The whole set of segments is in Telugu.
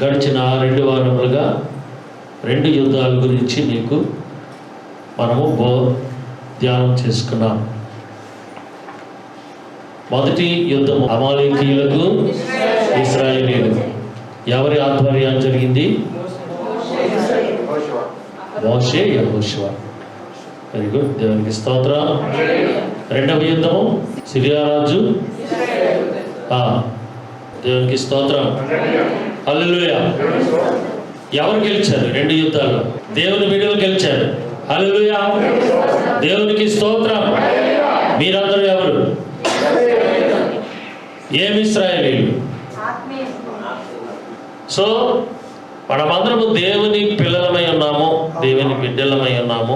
గడిచిన 2 వారములుగా 2 యుద్ధాల గురించి మీకు మనము ధ్యానం చేసుకున్నాం. మొదటి యుద్ధం అమాలేకీయులకు ఇశ్రాయేలీయులకు. ఎవరి ఆధ్వర్యం జరిగింది? మోషే, యెహోషువ. వెరీ గుడ్, దేవునికి స్తోత్రం. రెండవ యుద్ధము సిరియా రాజు, దేవునికి స్తోత్రం. హల్లెలూయా. ఎవరు గెలిచారు 2 యుద్ధాల్లో? దేవుని బిడ్డలు గెలిచారు. హల్లెలూయా, దేవునికి స్తోత్రం. మీరందరూ ఎవరు? ఏమి ఇశ్రాయేలీయులు. సో మనమందరము దేవుని పిల్లలమై ఉన్నాము, దేవుని బిడ్డలమై ఉన్నాము.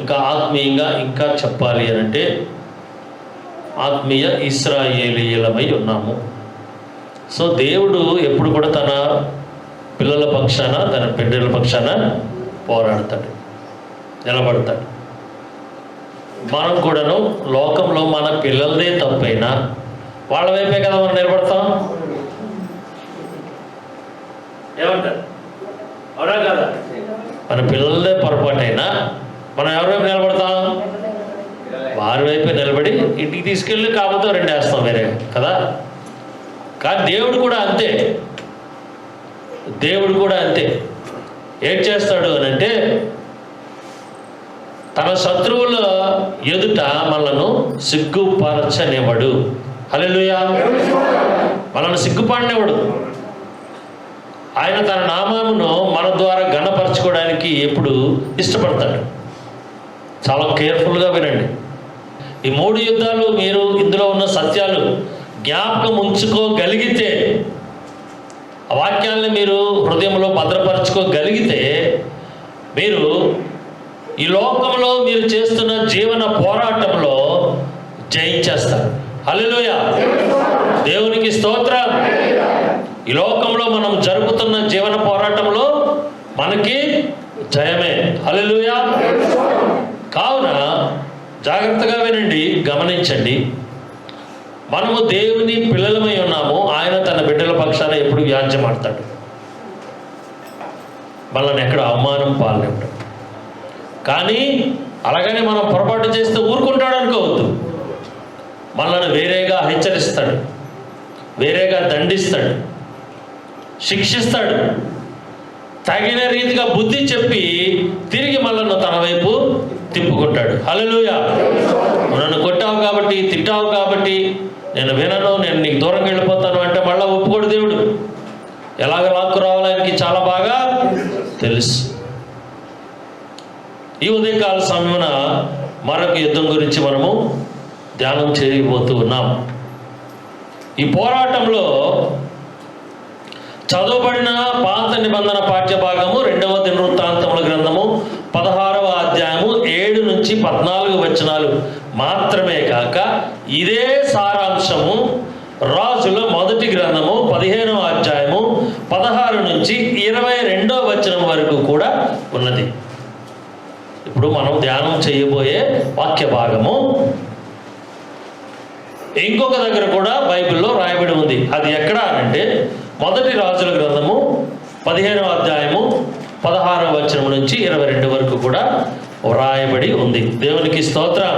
ఇంకా ఆత్మీయంగా ఇంకా చెప్పాలి అని అంటే ఆత్మీయ ఇశ్రాయేలీయులమై ఉన్నాము. సో దేవుడు ఎప్పుడు కూడా తన పిల్లల పక్షాన, తన బిడ్డల పక్షాన పోరాడతాడు, నిలబడతాడు. మనం కూడాను లోకంలో మన పిల్లలదే తప్పైనా వాళ్ళ వైపే కదా మనం నిలబడతాం. ఏమంటారు? అవునా కదా? మన పిల్లలదే పొరపాటైనా మనం ఎవరి వైపు నిలబడతాం? వారి వైపే నిలబడి ఇంటికి తీసుకెళ్ళి కాకపోతే 2 వేస్తాం వేరే కదా. కానీ దేవుడు కూడా అంతే. దేవుడు కూడా అంతే. ఏం చేస్తాడు అని అంటే తన శత్రువుల ఎదుట మనలను సిగ్గుపరచనివ్వడు. హల్లెలూయా. మనల్ని సిగ్గుపడనివ్వడు. ఆయన తన నామమును మన ద్వారా ఘనపరచుకోవడానికి ఎప్పుడు ఇష్టపడతాడు. చాలా కేర్ఫుల్గా వినండి. ఈ 3 యుద్ధాలు మీరు ఇందులో ఉన్న సత్యాలు జ్ఞాపకం ఉంచుకోగలిగితే, ఆ వాక్యాలను మీరు హృదయంలో భద్రపరచుకోగలిగితే మీరు ఈ లోకంలో మీరు చేస్తున్న జీవన పోరాటంలో జయించేస్తారు. హల్లెలూయా, దేవునికి స్తోత్రం. ఈ లోకంలో మనం జరుపుతున్న జీవన పోరాటంలో మనకి జయమే. హల్లెలూయా. కావున జాగ్రత్తగా వినండి, గమనించండి. మనము దేవుని పిల్లలమై ఉన్నాము. ఆయన తన బిడ్డల పక్షాన ఎప్పుడు వ్యాజ్యమాడతాడు. మనల్ని ఎక్కడ అవమానం పాలనివ్వడు. కానీ అలాగని మనం పొరపాటు చేస్తే ఊరుకుంటాడు అనుకోవద్దు. మనల్ని వేరేగా హెచ్చరిస్తాడు, వేరేగా దండిస్తాడు, శిక్షిస్తాడు. తగిన రీతిగా బుద్ధి చెప్పి తిరిగి మనల్ని తన వైపు తిప్పుకుంటాడు. హల్లెలూయా. నన్ను కొట్టావు కాబట్టి, తిట్టావు కాబట్టి నేను వినను, నేను నీకు దూరంగా వెళ్ళిపోతాను అంటే మళ్ళీ ఒప్పుకోడు దేవుడు. ఎలాగ లాక్కు రావాలో ఆయనకి చాలా బాగా తెలుసు. ఈ ఉదయకాల సమయమున మరొక యుద్ధం గురించి మనము ధ్యానం చేయబోతూ ఉన్నాం. ఈ పోరాటంలో చదవబడిన పాత నిబంధన పాఠ్యభాగము 2వ దినవృత్తాంతముల గ్రంథము 16వ అధ్యాయము 7 నుంచి 14 వచనాలు మాత్రమే కాక ఇదే సారాంశము రాజుల మొదటి గ్రంథము 15వ అధ్యాయము 16 నుంచి 22వ వచనం వరకు కూడా ఉన్నది. ఇప్పుడు మనం ధ్యానం చేయబోయే వాక్య భాగము ఇంకొక దగ్గర కూడా బైబిల్లో రాయబడి ఉంది. అది ఎక్కడ అంటే మొదటి రాజుల గ్రంథము 15వ అధ్యాయము 16వ వచనం నుంచి 22 వరకు కూడా వ్రాయబడి ఉంది. దేవునికి స్తోత్రం,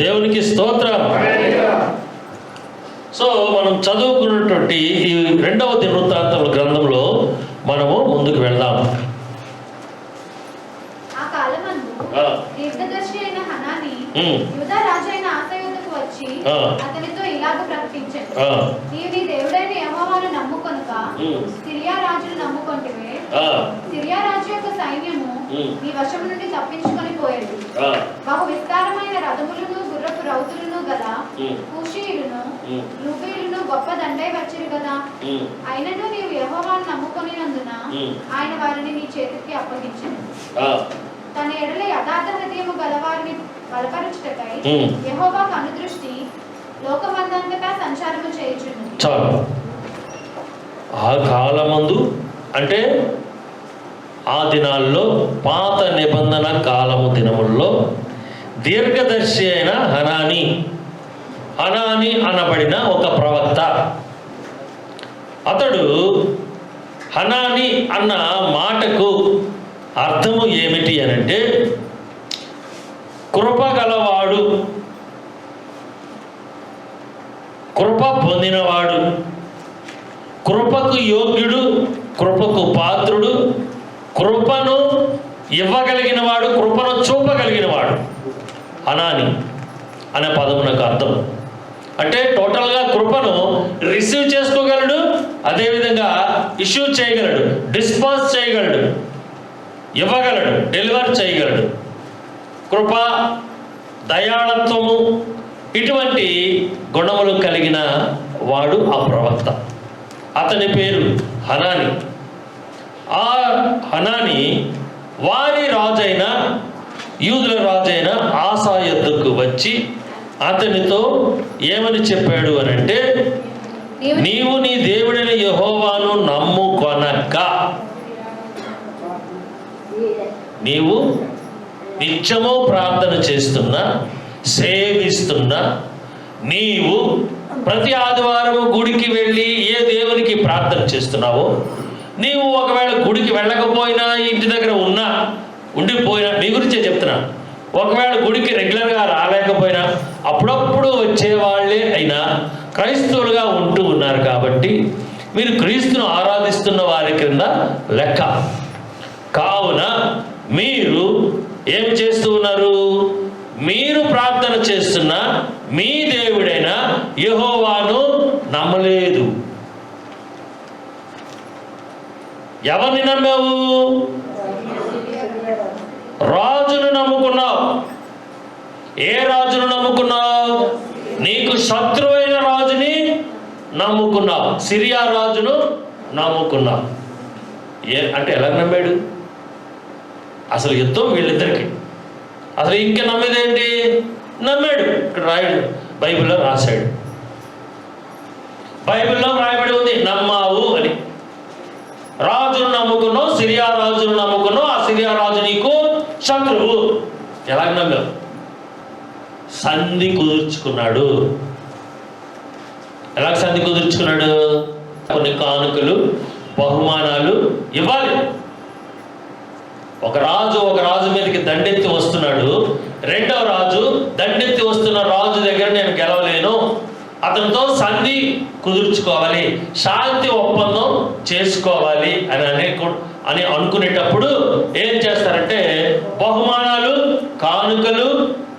దేవునికి స్తోత్రం. సో మనం చదువుకున్నటువంటి ఈ 2వ దినవృత్తాంతముల గ్రంథంలో మనము ముందుకు వెళ్దాం. దీర్ఘదర్శి అయిన హనానీ యూదా రాజు అయిన ఆసా యొద్దకు వచ్చి అతనితో ఇలాగ ప్రకటించాడు, నీవు నీ దేవుడైన యెహోవాను నమ్ముకొనుక సిరియా రాజును నమ్ముకొంటివే. సిరియా రాజు యొక్క సైన్యము నీ వశం నుండి తప్పించుకొని పోయేది. బహు విస్తారమైన రథములను గుర్రపు రౌతులను గల కూషీయులను లూబీయులను గొప్ప దండై వచ్చిరు కదా. అయినను నీవు యెహోవాను నమ్ముకొనినందున ఆయన వారిని నీ చేతికి అప్పగించెను. తన ఎడల యథార్థ హృదయము గలవారిని బలపరచుటకై యెహోవా కనుదృష్టి లోకమందంతటా సంచారము చేయుచున్నది. చాలు. ఆ కాలమందు అంటే ఆ దినాల్లో పాత నిబంధన కాలము దినముల్లో దీర్ఘదర్శి అయిన హనానీ అనబడిన ఒక ప్రవక్త, అతడు హనాని అన్న మాటకు అర్థము ఏమిటి అనంటే కృప గలవాడు, కృప పొందినవాడు, కృపకు యోగ్యుడు, కృపకు పాత్రుడు, కృపను ఇవ్వగలిగిన వాడు, కృపను చూపగలిగిన వాడు హనాని అనే పదమునకు అర్థం. అంటే టోటల్గా కృపను రిసీవ్ చేసుకోగలడు, అదేవిధంగా ఇష్యూ చేయగలడు, డిస్పాస్ చేయగలడు, ఇవ్వగలడు, డెలివర్ చేయగలడు. కృప, దయాళత్వము ఇటువంటి గుణములు కలిగిన వాడు ఆ ప్రవక్త. అతని పేరు హనాని. ఆ హనాని వారి రాజైన, యూదుల రాజైన ఆసా యొద్దకు వచ్చి అతనితో ఏమని చెప్పాడు అనంటే, నీవు నీ దేవుడైన యెహోవాను నమ్ముకొనక, నీవు నిత్యము ప్రార్థన చేస్తున్నా, సేవిస్తున్నా, నీవు ప్రతి ఆదివారము గుడికి వెళ్ళి ఏ దేవునికి ప్రార్థన చేస్తున్నావో, నీవు ఒకవేళ గుడికి వెళ్ళకపోయినా, ఇంటి దగ్గర ఉన్నా, ఉండిపోయినా, మీ గురించే చెప్తున్నా, ఒకవేళ గుడికి రెగ్యులర్గా రాలేకపోయినా అప్పుడప్పుడు వచ్చేవాళ్లే అయినా క్రైస్తవులుగా ఉంటూ ఉన్నారు కాబట్టి మీరు క్రీస్తును ఆరాధిస్తున్న వారి కింద లెక్క. కావున మీరు ఏం చేస్తూ ఉన్నారు? మీరు ప్రార్థన చేస్తున్న మీ దేవుడైన యెహోవాను నమ్మలేదు. ఎవరిని నమ్మావు? రాజును నమ్ముకున్నావు. ఏ రాజును నమ్ముకున్నావు? నీకు శత్రువైన రాజుని నమ్ముకున్నావు. సిరియా రాజును నమ్ముకున్నావు. అంటే ఎలా నమ్మాడు? అసలు యుద్ధం వీళ్ళిద్దరికి. అసలు ఇంకా నమ్మేదేంటి? నమ్మాడు. ఇక్కడ రాయడు, బైబిల్లో రాశాడు. బైబిల్లో రాయబడి ఉంది నమ్మావు అని. రాజును నమ్ముకున్నావు, సిరియా రాజును నమ్ముకున్నావు, ఆ సిరియా రాజు నీకు శత్రువు. ఎలాగ నమ్మావు? సంధి కుదుర్చుకున్నాడు. ఎలా సంధి కుదుర్చుకున్నాడు? కొన్ని కానుకలు, బహుమానాలు ఇవ్వాలి. ఒక రాజు మీదకి దండెత్తి వస్తున్నాడు. రెండవ రాజు దండెత్తి వస్తున్న రాజు దగ్గర నేను గెలవలేను, అతనితో సంధి కుదుర్చుకోవాలి, శాంతి ఒప్పందం చేసుకోవాలి అని అనుకునేటప్పుడు ఏం చేస్తారంటే బహుమానాలు, కానుకలు,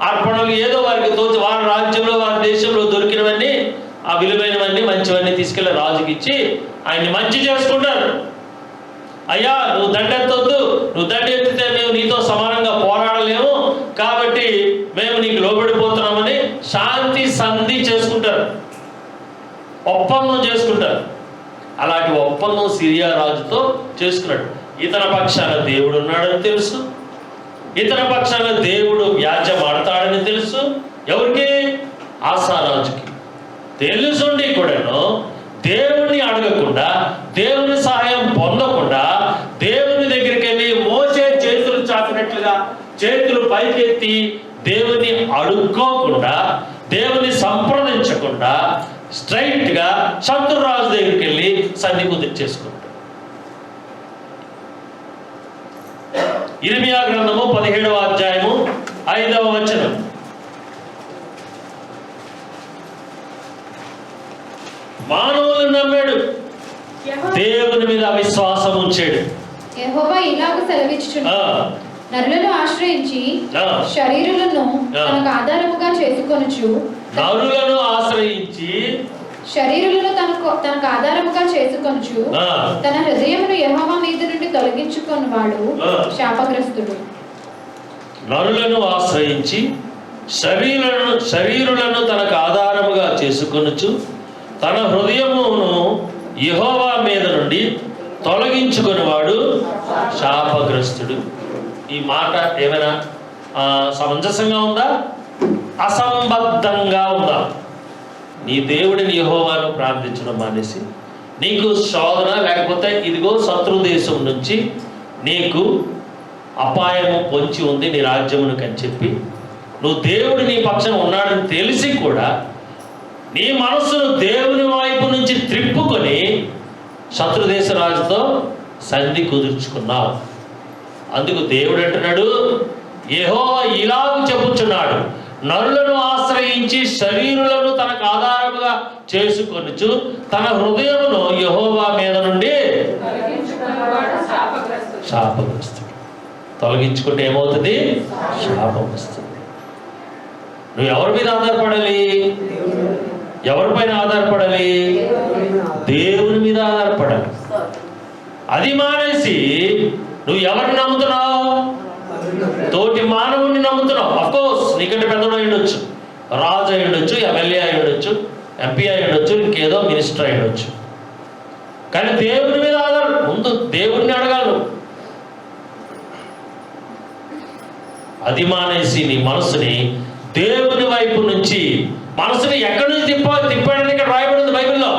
అర్పణలు ఏదో వారికి తోచి వారి రాజ్యంలో, వారి దేశంలో దొరికినవన్నీ, ఆ విలువైనవన్నీ, మంచివన్నీ తీసుకెళ్ళి రాజుకి ఇచ్చి ఆయన్ని మంచి చేసుకుంటారు. అయ్యా, నువ్వు దండెత్తొద్దు, నువ్వు దండెత్తితే మేము నీతో సమానంగా పోరాడలేము, కాబట్టి మేము నీకు లోబడిపోతున్నామని శాంతి సంధి చేసుకుంటారు, ఒప్పందం చేసుకుంటారు. అలాంటి ఒప్పందం సిరియా రాజుతో చేసుకున్నాడు. ఇతని పక్షాన దేవుడు ఉన్నాడని తెలుసు, ఇతని పక్షాన దేవుడు వ్యాజ్యం ఆడతాడని తెలుసు. ఎవరికి? ఆసా రాజుకి తెలుసుండి కూడాను దేవుణ్ణి అడగకుండా, దేవుని సహాయం పొందకుండా, దేవుని దగ్గరికి వెళ్ళి మోసే చేతులు చాపినట్లుగా చేతులు పైకెత్తి దేవుని అడుక్కోకుండా, దేవుని సంప్రదించకుండా స్ట్రైట్గా శత్రురాజు దగ్గరికి వెళ్ళి సంధి కుదిర్చేసుకుంటాడు. ఇర్మియా గ్రంథము 17వ అధ్యాయము 5వ వచనం. మానవులను నమ్మాడు, దేవుని మీద అవిశ్వాసం ఉంచాడు. యెహోవా ఇలాగ సెలవిచ్చుచున్నాడు, నరులను ఆశ్రయించి శరీరులను తనకు ఆధారముగా చేసుకొనుచు, నరులను ఆశ్రయించి శరీరులను తనకు ఆధారముగా చేసుకొనుచు, తన హృదయమును యెహోవా మీద నుండి తొలగించుకొనివాడు శాపగ్రస్తుడు. నరులను ఆశ్రయించి శరీరులను తనకు ఆధారముగా చేసుకొనుచు, తన హృదయమును యెహోవా మీద నుండి తొలగించుకునేవాడు శాపగ్రస్తుడు. ఈ మాట ఏమైనా సమంజసంగా ఉందా? అసంబద్ధంగా ఉందా? నీ దేవుడిని యెహోవాను ప్రార్థించడం మానేసి, నీకు శోధన లేకపోతే ఇదిగో శత్రు దేశం నుంచి నీకు అపాయము పొంచి ఉంది నీ రాజ్యమునకు అని చెప్పి, నువ్వు దేవుడు నీ పక్షాన ఉన్నాడని తెలిసి కూడా నీ మనస్సును దేవుని వైపు నుంచి త్రిప్పుకొని శత్రుదేశ రాజుతో సంధి కుదుర్చుకున్నావు. అందుకు దేవుడు అంటున్నాడు, యెహోవా ఇలాగు చెప్పుచున్నాడు, నరులను ఆశ్రయించి శరీరులను తనకు ఆధారముగా చేసుకొనుచు తన హృదయమును యెహోవా మీద నుండి శాపగ్రస్తుడు. తొలగించుకుంటే ఏమవుతుంది? శాపం వస్తుంది. నువ్వు ఎవరి మీద ఆధారపడాలి? ఎవరిపైన ఆధారపడాలి? దేవుని మీద ఆధారపడాలి. అది మానేసి నువ్వు ఎవరిని నమ్ముతున్నావు? తోటి మానవుడిని నమ్ముతున్నావు. అఫ్కోర్స్ నీకంటే పెద్దడు అయి ఉండొచ్చు, రాజు అయి ఉండొచ్చు, ఎమ్మెల్యే అయి ఉండొచ్చు, ఎంపీ అయి ఉండొచ్చు, ఇంకేదో మినిస్టర్ అయి ఉండొచ్చు. కానీ దేవుని మీద ఆధారం. ముందు దేవుడిని అడగాలి. అది మానేసి నీ మనసుని దేవుని వైపు నుంచి, మనసుని ఎక్కడి నుంచి తిప్పాడని ఇక్కడ రాయబడింది బైబిల్లో.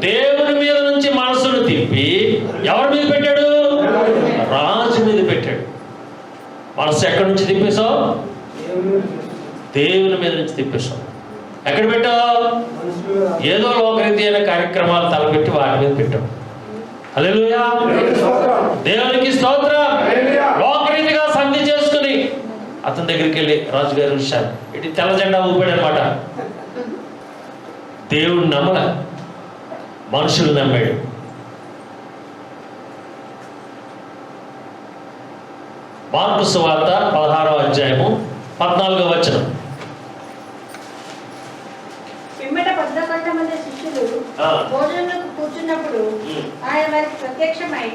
దేవుని మీద నుంచి మనసును తిప్పి ఎవరి మీద పెట్టాడు? రాజు మీద పెట్టాడు. మనసు ఎక్కడి నుంచి తిప్పేశావు? దేవుని మీద నుంచి తిప్పేశావు. ఎక్కడ పెట్టావు? ఏదో లోకరీతి అయిన కార్యక్రమాలు తలపెట్టి వాటి మీద పెట్టావు. హల్లెలూయా, దేవునికి స్తోత్రం. లోకరీతిగా సంధి చేసుకుని అతని దగ్గరికి వెళ్ళి రాజుగారి విషయాలు ఇటు తెల్ల జెండా ఊపాడు అనమాట. దేవుడు నమ్మల, మనుషులు నమ్మాడు. మార్కు సువార్త 16వ అధ్యాయము 14వ వచనం. పిమ్మట 11 మంది శిష్యులు భోజనంలో కూర్చున్నప్పుడు ఆయన వారికి ప్రత్యక్షమై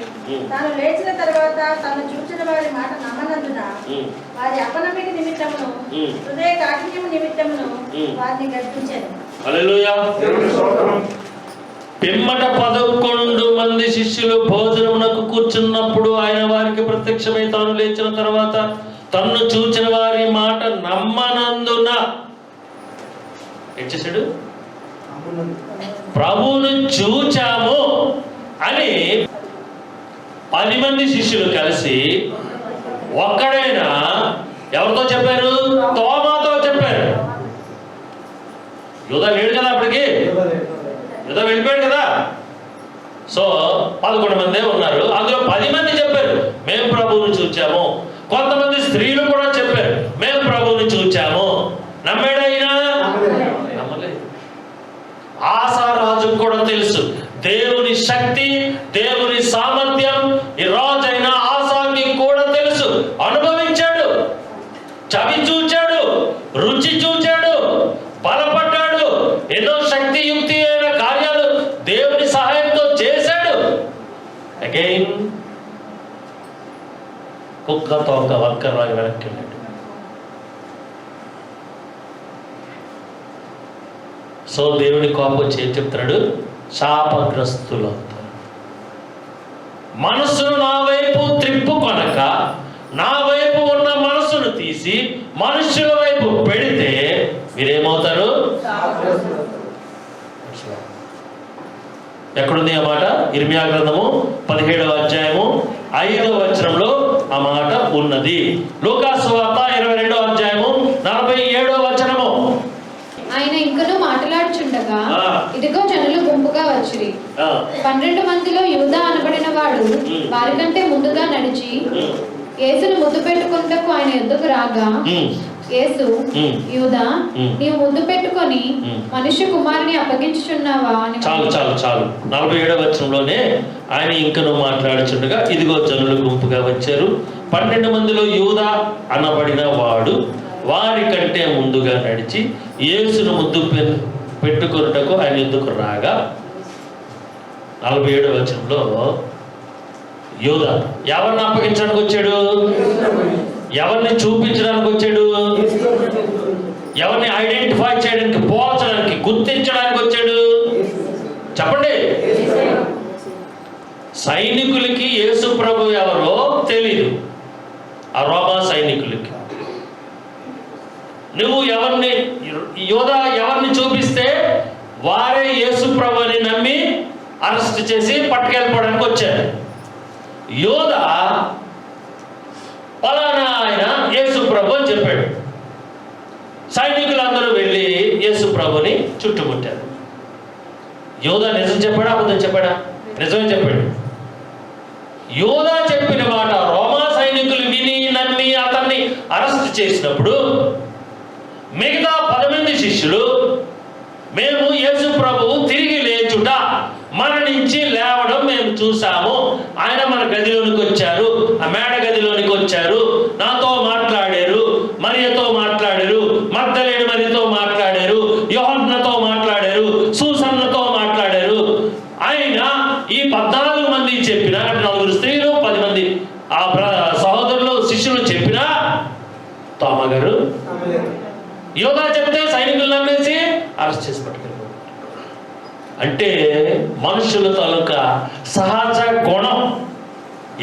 తాను లేచిన తర్వాత తను చూసిన వారి మాట నమ్మనందున వారి అపనమ్మిక నిమిత్తమును హృదయ కాఠిన్యము నిమిత్తమును వారిని గద్దించారు. హల్లెలూయా. పిమ్మట 11 మంది శిష్యులు భోజనమునకు కూర్చున్నప్పుడు ఆయన వారికి ప్రత్యక్షమై తాను లేచిన తర్వాత తన్ను చూచిన వారి మాట నమ్మనందున ఏం చేశాడు? ప్రభువును చూచాము అని 10 మంది శిష్యులు కలిసి ఒక్కడైనా ఎవరితో చెప్పారు? తోమాతో చెప్పారు. యూదా లేడు కదా అప్పటికి, యూదా వెళ్ళిపోయాడు కదా. సో 11 మందే ఉన్నారు. అందులో 10 మంది చెప్పారు మేము ప్రభువుని చూచాము. కొంతమంది స్త్రీలు కూడా చెప్పారు మేము ప్రభువుని చూచాము. నమ్మాడైనా? నమ్మలేదు. ఆసారాజుకు కూడా తెలుసు దేవుని శక్తి, దేవుని సామర్థ్యం. ఈ రాజైన ఆసాకి కూడా తెలుసు, అనుభవించాడు, చవి చూచాడు, రుచి చూచాడు, బలపడ్డాడు, ఎన్నో శక్తియుక్తి అయిన కార్యాలు దేవుని సహాయంతో చేశాడు. అగైన్ కుక్కతో ఒక వంకరలాగా వెనక్కి వెళ్ళాడు. సో దేవుని కోపం వచ్చి ఏం చెప్తున్నాడు? శాపగ్రస్తులు అవుతారు. మనసును నా వైపు త్రిప్పుకొనక నా వైపు ఉన్న మనసును తీసి మనుషుల వైపు పెడితే మీరేమవుతారు? ఎక్కడుంది ఆ మాట? ఇర్మియా గ్రంథము 17వ అధ్యాయము 5వ వచనంలో ఆ మాట ఉన్నది. లూకా సువార్త 22వ అధ్యాయము 47వ వచనము. ఆయన ఇంకను మాట్లాడుచుండగా ఇదిగో జనులు గుంపుగా వచ్చిరి. 12 మందిలో యూదా అనబడిన వాడు వారికంటే ముందుగా నడిచి యేసును ముద్దు పెట్టుకొనుటకు ఆయన ఎద్దుకు రాగా యేసు, యూదా, నీవు ముద్దు పెట్టుకొని మనుష్య కుమారుని అప్పగించుచున్నావా అని. చాలు చాలు చాలు. 47వ వచనంలోనే ఆయన ఇంకను మాట్లాడుచుండగా ఇదిగో జనులు గుంపుగా వచ్చారు. 12 మందిలో యూదా అనబడిన వాడు వారి కంటే ముందుగా నడిచి యేసును ముద్దు పెట్టుకొనుటకు ఆయన ఎద్దుకు రాగా 47వ వచనంలో యూదా ఎవరిని అప్పగించడానికి వచ్చాడు? ఎవరిని చూపించడానికి వచ్చాడు? ఎవరిని ఐడెంటిఫై చేయడానికి, పోల్చడానికి, గుర్తించడానికి వచ్చాడు? చెప్పండి. సైనికులకి యేసు ప్రభు ఎవరో తెలీదు, ఆ రోమా సైనికులకి. నువ్వు ఎవరిని, యోధా ఎవరిని చూపిస్తే వారే యేసు ప్రభు అని నమ్మి అరెస్ట్ చేసి పట్టుకెళ్ళిపోవడానికి వచ్చారు. యోధా పలానా ఆయన యేసు ప్రభు అని చెప్పాడు. సైనికులందరూ వెళ్ళి యేసు ప్రభుని చుట్టుముట్టారు. యోధా నిజం చెప్పాడా అబద్ధం చెప్పాడా? నిజమే చెప్పాడు. యోధా చెప్పిన మాట రోమా సైనికులు విని నమ్మి అతన్ని అరెస్ట్ చేసినప్పుడు మిగతా 10 మంది శిష్యులు మేము యేసు ప్రభువు తిరిగి లేచుట, మరణించి లేవడం మేము చూసాము, ఆయన మన గదిలోనికి వచ్చారు, ఆ మేడ గదిలోనికి వచ్చారు, నాతో మాట్లాడారు, మరియతో మాట్లాడారు, మగ్దలేని మరియతో మాట్లాడారు, యోహన్నతో మాట్లాడారు, సూసన్నతో మాట్లాడారు. ఆయన ఈ 14 మంది చెప్పిన, 4 స్త్రీలు 10 మంది ఆ సహోదరులు శిష్యులు చెప్పినా తోమా గారు యోధా చెప్తే సైనికులు నమ్మేసి అరెస్ట్ చేసి పట్టుకెళ్ళిపోయారు. అంటే మనుషుల తాలూకా సహజ గుణం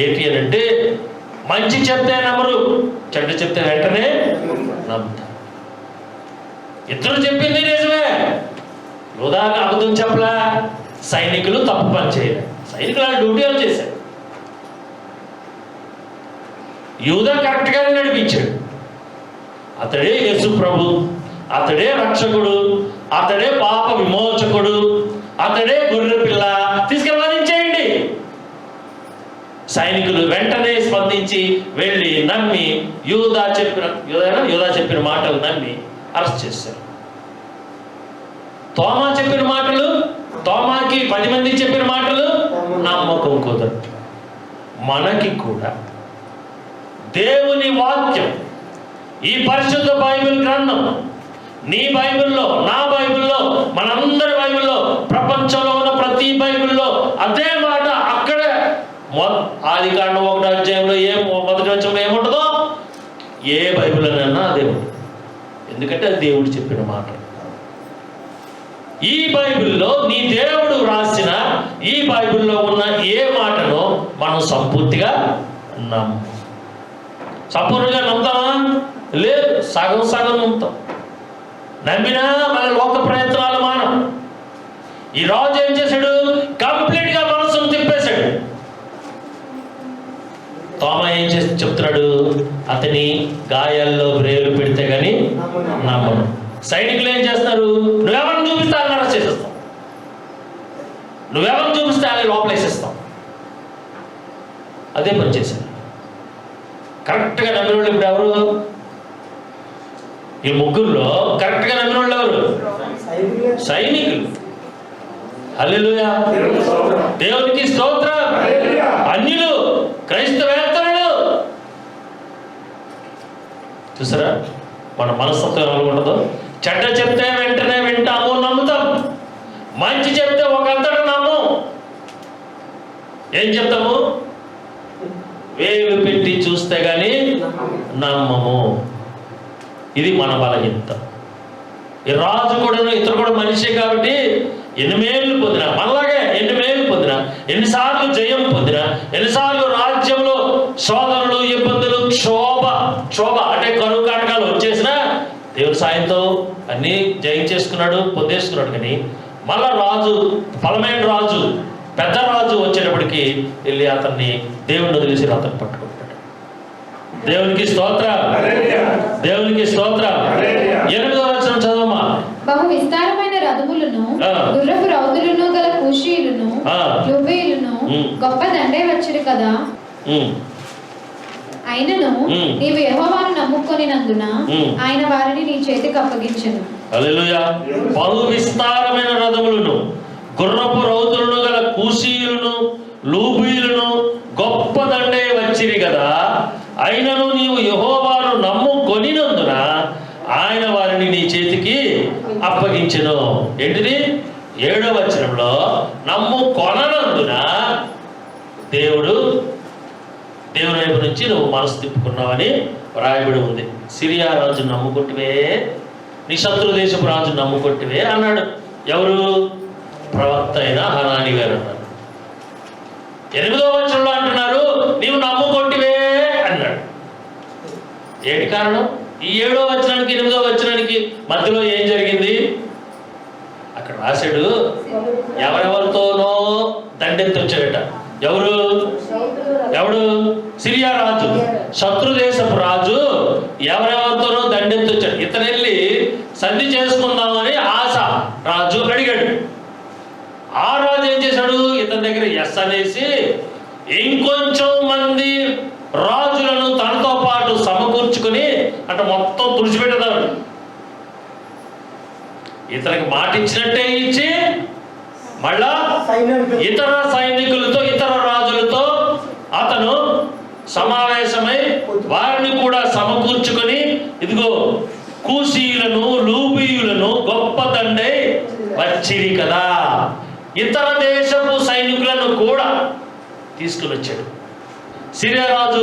ఏంటి అని అంటే, మంచి చెప్తే నమ్మరు, చెడ్డ చెప్తే వెంటనే నమ్ముతారు. ఇద్దరు చెప్పింది నిజమే, యోధాగా అబద్ధం చెప్పలా, సైనికులు తప్పు పని చేయలేదు, సైనికులు ఆ డ్యూటీ వాళ్ళు చేశారు. యూదా కరెక్ట్గానే నడిపించాడు. అతడే యేసు ప్రభు, అతడే రక్షకుడు, అతడే పాప విమోచకుడు, అతడే గొర్రె పిల్ల, తీసుకెళ్ళించేయండి. సైనికులు వెంటనే స్పందించి వెళ్ళి నమ్మి యూదా చెప్పిన మాటలు నమ్మి అరెస్ట్ చేశారు. తోమా చెప్పిన మాటలు, తోమాకి 10 మంది చెప్పిన మాటలు నమ్మకం కుదరదు. మనకి కూడా దేవుని వాక్యం, ఈ పరిశుద్ధ బైబిల్ గ్రంథం, నీ బైబిల్లో, నా బైబిల్లో, మనందరి బైబిల్లో, ప్రపంచంలో ఉన్న ప్రతి బైబిల్లో అదే మాట అక్కడే ఆదికాండం 1వ అధ్యాయంలో మొదటి వచనంలో ఏముంటుందో ఏ బైబిల్ అన్నా అదే ఉంటుంది. ఎందుకంటే అది దేవుడు చెప్పిన మాట. ఈ బైబిల్లో నీ దేవుడు రాసిన ఈ బైబిల్లో ఉన్న ఏ మాటను మనం సంపూర్తిగా సంపూర్ణంగా నమ్ముతామా? లేదు, సగం సగం నమ్ముతాం. నమ్మినా మన లోక ప్రయత్నాలు మానం. ఈ రాజు ఏం చేశాడు? కంప్లీట్గా మనసును తిప్పేశాడు. తోమా ఏం చేసి చెప్తున్నాడు? అతని గాయాల్లో బ్రేలు పెడితే గాని నమ్మను. సైనికులు ఏం చేస్తున్నారు? నువ్వెవరిని చూపిస్తే ఆయన అరెస్ట్ చేసేస్తాం, నువ్వెవరిని చూపిస్తే ఆయన లోపలేసేస్తాం. అదే పని చేశారు. కరెక్ట్గా నమ్మిన వాళ్ళు ఇప్పుడు ఎవరు? ఈ ముగ్గురులో కరెక్ట్గా నమ్మిన వాళ్ళు ఎవరు? సైనికులు. హల్లెలూయా, దేవునికి స్తోత్రం. అన్యులు, క్రైస్తవేతరులు. చూసారా మన మనస్తత్వం ఎలా ఉండదో? చెడ్డ చెప్తే వెంటనే వింటాము, నమ్ముతాం. మంచి చెప్తే ఒకంతట నమ్ము. ఏం చెప్తాము? వేలు పెట్టి చూస్తే గాని నమ్మము. ఇది మన బలహీనత. ఈ రాజు కూడా, ఇతరు కూడా మనిషే కాబట్టి ఎన్ని మేలు పొందినా, మనలాగే ఎన్ని మేలు పొందినా, ఎన్నిసార్లు జయం పొందినా, ఎన్నిసార్లు రాజ్యంలో శోధనలు, ఇబ్బందులు, క్షోభ అంటే కరువు కాటకాలు వచ్చేసినా దేవుడి సాయంతో అన్నీ జయించేసుకున్నాడు, పొందేసుకున్నాడు. కానీ మళ్ళా రాజు, బలమైన రాజు, పెద్ద రాజు వచ్చేటప్పటికి వెళ్ళి అతన్ని దేవుడిని వదిలేసి అతన్ని పట్టుకుంటాడు. దేవునికి స్తోత్రం, దేవునికి స్తోత్రం. 8వ వచనం చదవమా. బహు విస్తారమైన రథములను, గుర్రపు రౌతులను గల కూషీయులను, లుబీయులను గొప్ప దండే వచ్చారు కదా. అయినను నీవు యెహోవాను నమ్ముకొనినందున ఆయన వారిని నీ చేతికి అప్పగించెను. హల్లెలూయా. బహు విస్తారమైన రథములను, గుర్రపు రౌతులను గల కూషీయులను, లూబీయులను గొప్ప దండే వచ్చిరి కదా. అయినను నీవు యెహోవాను నమ్ముకొనినందున ఆయన వారిని నీ చేతికి అప్పగించెను. ఏంటిది? 7వ వచనంలో నమ్ముకొననందున దేవుని వైపు నుంచి నువ్వు మనసు తిప్పుకున్నావని రాయబడి ఉంది. సిరియా రాజు నమ్ముకుంటువే, నీ శత్రు దేశపు రాజు నమ్ముకుంటువే అన్నాడు. ఎవరు? ప్రవక్త అయిన హనాని గారు అన్నారు. 8వ వచనంలో అంటున్నారు నీవు నమ్ముకుంటువే అన్నాడు. ఏంటి కారణం? ఈ 7వ వచనానికి 8వ వచనానికి మధ్యలో ఏం జరిగింది? అక్కడ రాశాడు, ఎవరెవరితోనో దండెత్తి వచ్చాడట. ఎవడు? సిరియా రాజు, శత్రు దేశపు రాజు ఎవరెవరితోనో దండెత్తి వచ్చాడు. ఇతను వెళ్ళి సంధి చేసుకుందామని ఆశ రాజు అడిగాడు. దగ్గర ఎస్ అనేసి ఇంకొంచెం మంది రాజులను తనతో పాటు సమకూర్చుకొని అంటే మొత్తం తుడిచిపెట్టేదాడు. ఇతనికి మాట ఇచ్చినట్టే ఇచ్చి మళ్ళా ఇతర సైనికులతో ఇతర రాజులతో అతను సమావేశమై వారిని కూడా సమకూర్చుకొని ఇదిగో కూషీయులను లూబీయులను గొప్ప దండై వచ్చిరి కదా, ఇతర దేశపు సైనికులను కూడా తీసుకుని వచ్చాడు. సిరియా రాజు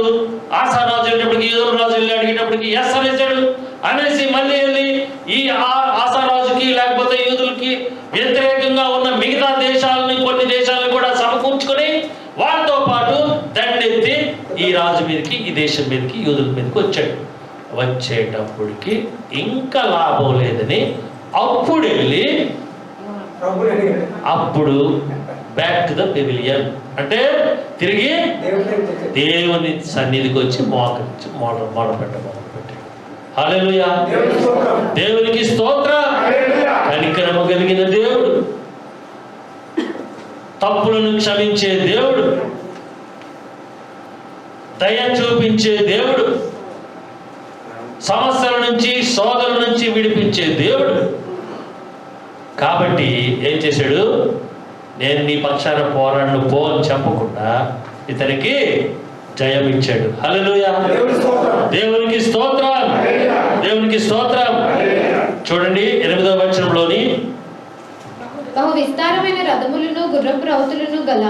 ఆసారాజు వెళ్ళేటప్పటికి యూదు రాజు వెళ్ళి అడిగేటప్పటికి ఎస్ అనేసాడు అనేసి మళ్ళీ వెళ్ళి ఈ ఆసారాజుకి లేకపోతే యూదులకి వ్యతిరేకంగా ఉన్న మిగతా దేశాలని కొన్ని దేశాలను కూడా సమకూర్చుకొని వాళ్ళతో పాటు దండెత్తి ఈ రాజు మీదకి ఈ దేశం మీదకి యూదుల మీదకి వచ్చాడు. వచ్చేటప్పటికి ఇంకా లాభం లేదని అప్పుడు వెళ్ళి అప్పుడు బ్యాక్ టు ద పెవిలియన్ అంటే తిరిగి దేవుని సన్నిధికి వచ్చి మోకరించి మొదలుపెట్టాడు. హల్లెలూయా, దేవునికి స్తోత్రం. కనికరము కలిగిన దేవుడు, తప్పులను క్షమించే దేవుడు, దయ చూపించే దేవుడు, సమస్యల నుంచి శోధన నుంచి విడిపించే దేవుడు. కాబట్టి ఏం చేశాడు, నేను నీ పక్షాన పోరాడను పో అని చెప్పకుండా ఇతనికి జయం ఇచ్చాడు. హల్లెలూయా, దేవునికి స్తోత్రం, దేవునికి స్తోత్రం. చూడండి 8వ వచనంలోని బహు విస్తారమైన రథములను గుర్రపు రౌతులను గల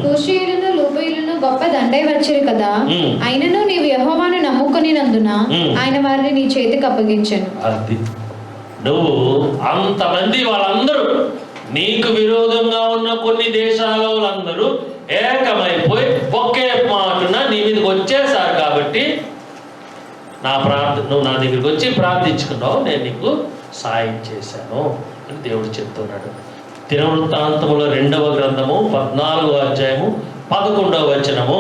కూషీయులను లూబీయులను గొప్ప దండై వచ్చిరు కదా, అయినను నీవు యెహోవాను నమ్ముకొనినందున ఆయన వారిని నీ చేతికి అప్పగించెను. అది నువ్వు అంతమంది వాళ్ళందరూ నీకు విరోధంగా ఉన్న కొన్ని దేశాల వాళ్ళందరూ ఏకమైపోయి ఒకే మాటన నీ మీదకి వచ్చేసారు కాబట్టి నువ్వు నా దగ్గరికి వచ్చి ప్రార్థించుకున్నావు, నేను నీకు సాయం చేశాను అని దేవుడు చెప్తున్నాడు. దినవృత్తాంతముల 2వ గ్రంథము 14వ అధ్యాయము 11వ వచనము.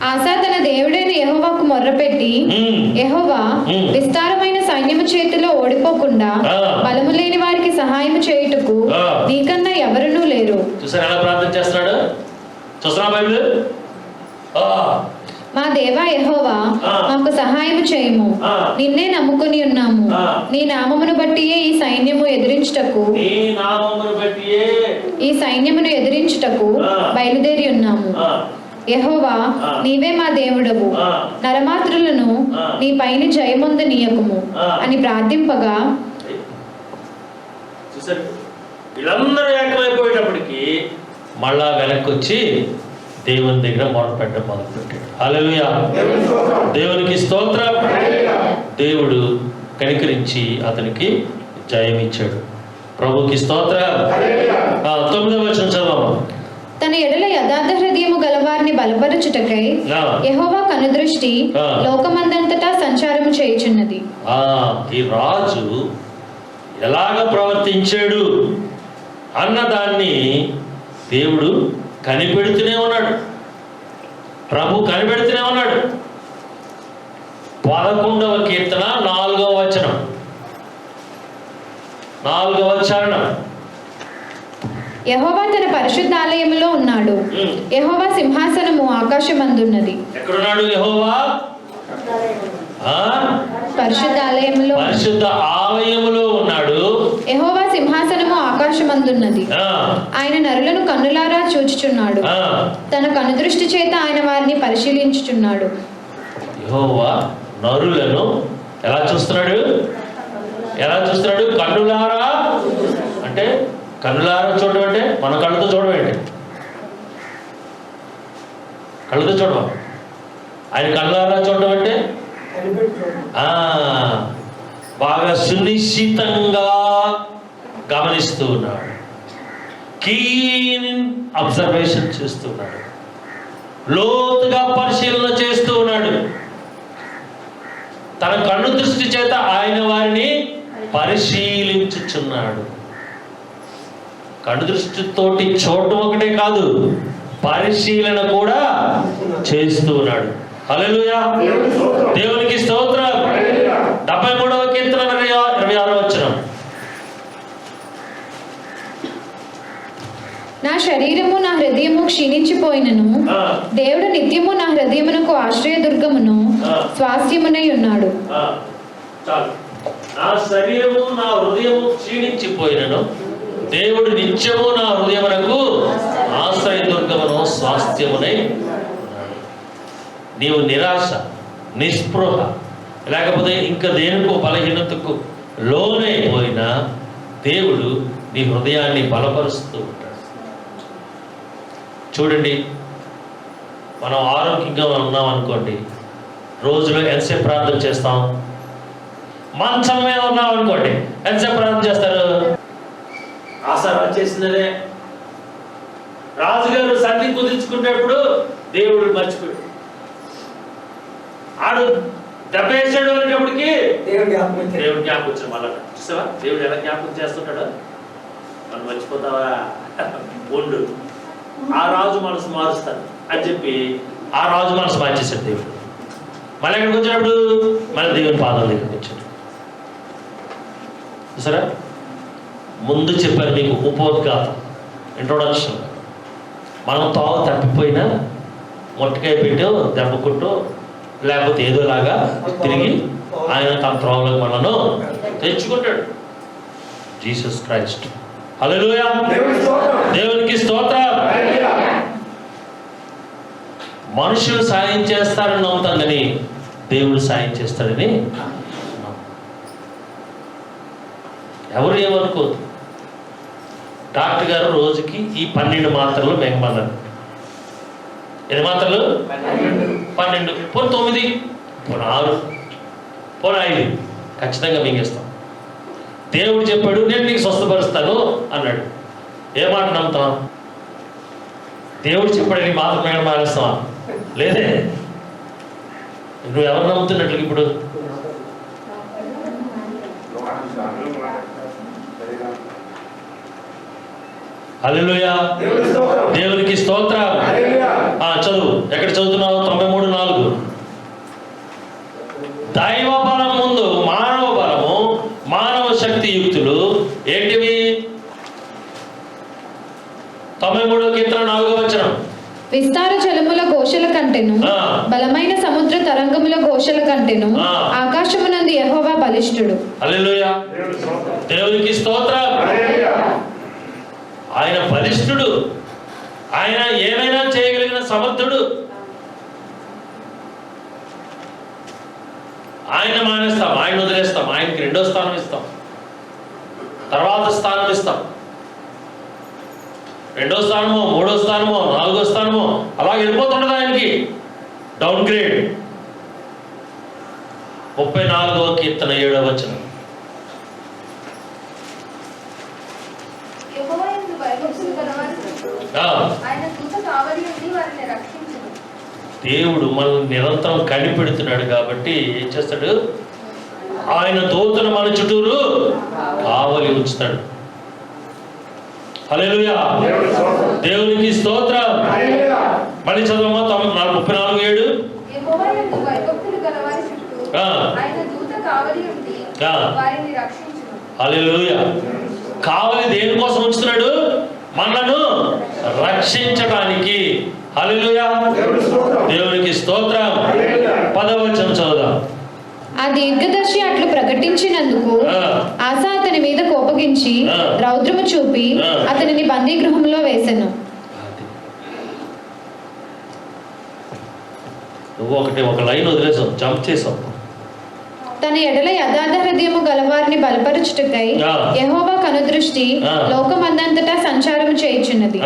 ఆసా తన దేవుడైన యెహోవాకు మొర్రపెట్టి, యెహోవా విస్తారమైన సైన్యము చేతిలో ఓడిపోకుండా బలము లేని వారికి సహాయం చేయుటకు నీకన్నా ఎవరునూ లేరు. చూసారా ఎలా ప్రార్థన చేస్తున్నాడు? చూసారా బైబిల్? మా దేవా యెహోవా, మాకు సహాయము చేయము, నిన్నే నమ్ముకొని ఉన్నాము. నీ నామమును బట్టియే ఈ సైన్యమును ఎదిరించుటకు బయలుదేరి ఉన్నాము. యెహోవా, నీవే మా దేవుడవు, నరమాత్రులను నీ పైన జయమొందనీయకుము అని ప్రార్థింపగా వీళ్ళందరూ ఏకమైపోయేటప్పటికి మళ్ళా వెనక్కి వచ్చి దేవుని దగ్గర మొదలుపెట్టడం మొదలుపెట్టాడు. హల్లెలూయా, దేవునికి స్తోత్రం. దేవుడు కనికరించి అతనికి జయం ఇచ్చాడు. ప్రభుకి స్తోత్రం. 9వ వచనం చదవమా. తన ఎడల యథార్థ హృదయము గలవారిని బలపరచుటకై యెహోవా కనుదృష్టి లోకమందంతటా సంచారము చేయుచున్నది. ఈ రాజు ఎలాగ ప్రవర్తించాడు అన్నదాన్ని దేవుడు కనిపెడుతూనే ఉన్నాడు, ప్రభు కనిపెడుతూనే ఉన్నాడు. 11వ కీర్తన 4వ వచనం, 4వ చరణం. యెహోవా తన పరిశుద్ధాలయములో ఉన్నాడు, యెహోవా సింహాసనము ఆకాశమందున్నది. ఎక్కడున్నాడు యెహోవా? పరిశుద్ధ ఆలయములో ఉన్నాడు. యెహోవా సింహాసనము ఆకాశమందున్నది. ఆయన నరులను కన్నులారా చూచుచున్నాడు, తన కనుదృష్టి చేత ఆయన వారిని పరిశీలించుచున్నాడు. యెహోవా నరులను ఎలా చూస్తున్నాడు? కన్నులారా అంటే కన్నులారా చూడడం అంటే మన కళ్ళతో చూడవేంటి? కళ్ళతో చూడవా? ఆయన కన్నులారా చూడడం అంటే బాగా సునిశ్చితంగా గమనిస్తూ ఉన్నాడు, కీన్ అబ్జర్వేషన్ చేస్తున్నాడు, లోతుగా పరిశీలన చేస్తూ ఉన్నాడు. తన కన్ను దృష్టి చేత ఆయన వారిని పరిశీలించుచున్నాడు. కన్ను దృష్టితోటి చూడటం ఒకటే కాదు, పరిశీలన కూడా చేస్తూ ఉన్నాడు. హల్లెలూయా, దేవునికి స్తోత్రం. 73వ కీర్తన 26వ వచనం. నా శరీరము నా హృదయము క్షీణించిపోయినను దేవుడు నిత్యము నా హృదయమునకు ఆశ్రయదుర్గమును స్వాస్థ్యమునై ఉన్నాడు. చాలు. నా శరీరము నా హృదయము క్షీణించిపోయినను దేవుడు నిత్యము నా హృదయమునకు ఆశ్రయదుర్గమును స్వాస్థ్యమునై ఉన్నాడు. నీవు నిరాశ, నిస్పృహ, లేకపోతే ఇంకా దేనికో బలహీనతకు లోనైపోయినా దేవుడు నీ హృదయాన్ని బలపరుస్తూ ఉంటాడు. చూడండి, మనం ఆరోగ్యంగా ఉన్నాం అనుకోండి, రోజులో ఎంతసేపు ప్రార్థన చేస్తాం? మంచం మీద ఉన్నాం అనుకోండి, ఎంతసేపు ప్రార్థన చేస్తారు? ఆసారా చేసినదే. రాజుగారు సంధి కుదించుకునేప్పుడు దేవుడు మర్చిపోయాడు. ఆడు దెబ్బేసాడు అనేటప్పటికి దేవుడు జ్ఞాపకం వచ్చాడు. మళ్ళా చూసావా దేవుడు ఎలా జ్ఞాపకం చేస్తుంటాడు? మనం మర్చిపోతావా? ఉండు, ఆ రాజు మనసు మారుస్తాడు అని చెప్పి ఆ రాజు మనసు మార్చేశాడు దేవుడు. మళ్ళీ ఎక్కడికి వచ్చినప్పుడు మళ్ళీ దేవుని పాదాల దగ్గరికి వచ్చాడు. చూసారా? ముందు చెప్పాను మీకు ఉపోద్ఘాతం, ఇంట్రొడక్షన్. మనం తావు తప్పిపోయినా మొట్టకాయ పెట్టో దెబ్బ కొట్టో లేకపోతే ఏదోలాగా తిరిగి ఆయన తన త్రోవలకు మనను తెచ్చుకుంటాడు. Jesus Christ. హల్లెలూయా, దేవునికి స్తోత్రం. మనుషులు సాయం చేస్తారని నమ్ముతాం కానీ దేవుడు సాయం చేస్తాడని ఎవరు ఏమనుకోదు. డాక్టర్ గారు రోజుకి ఈ 12 మాత్రలు మింగమన్నారు. ఎన్ని మాత్రలు? 12. పోనీ 9, పోనీ 6, పోనీ 5 ఖచ్చితంగా మింగేస్తాం. దేవుడు చెప్పాడు నేను నీకు స్వస్థపరుస్తాను అన్నాడు. ఏ మాట నమ్ముతాం? దేవుడు చెప్పాడు నీ మాత్రం మింగడం మానేస్తావా? లేదే. నువ్వు ఎవరు నమ్ముతున్నట్లు ఇప్పుడు? హల్లెలూయా, దేవునికి స్తోత్రం. చదువు. ఎక్కడ చదువుతున్నావు? 93:4. దైవ బలం ముందు మానవ బలము, మానవ శక్తి యుక్తులు ఏంటివి? 93వ కీర్తన 4వ వచనం. విస్తార జలముల ఘోషల కంటెను, బలమైన సముద్ర తరంగముల ఘోషల కంటెను ఆకాశమునందు యెహోవా బలిష్ఠుడు. హల్లెలూయా, దేవునికి స్తోత్రం. ఆయన బలిష్ఠుడు, ఆయన ఏమైనా చేయగలిగిన సమర్థుడు. ఆయన మానేస్తాం, ఆయన వదిలేస్తాం, ఆయనకి 2వ స్థానం ఇస్తాం, తర్వాత స్థానం ఇస్తాం, 2వ స్థానమో 3వ స్థానమో 4వ స్థానమో అలాగే వెళ్ళిపోతుండదు ఆయనకి. Down grade. 34వ కీర్తన 7వ వచనం. దేవుడు మనల్ని నిరంతరం కనిపెడుతున్నాడు కాబట్టి ఏం చేస్తాడు? ఆయన దూతను మన చుట్టూరు కావలి ఉంచుతాడు. హల్లెలూయా, దేవునికి స్తోత్రం. మళ్ళీ చదవమ్మా 34:7. హల్లెలూయా. కావలి దేనికోసం ఉంచుతున్నాడు? మనను రక్షించడానికి. హల్లెలూయా, దేవునికి స్తోత్రం. 10వ వచనం చదువుదాం. ఆ దీర్ఘదర్శి అట్లు ప్రకటించినందుకు ఆసా అతని మీద కోపగించి రౌద్రము చూపి అతనిని బందీగృహంలో వేసెను. నువ్వు ఒక లైన్ వదిలేసావు, జంప్ చేసావు. తన ఎడల యథార్థ హృదయము గలవారిని బలపరచుటకై యెహోవా కనుదృష్టి లోకమందంతటా సంచారము చేయుచున్నది.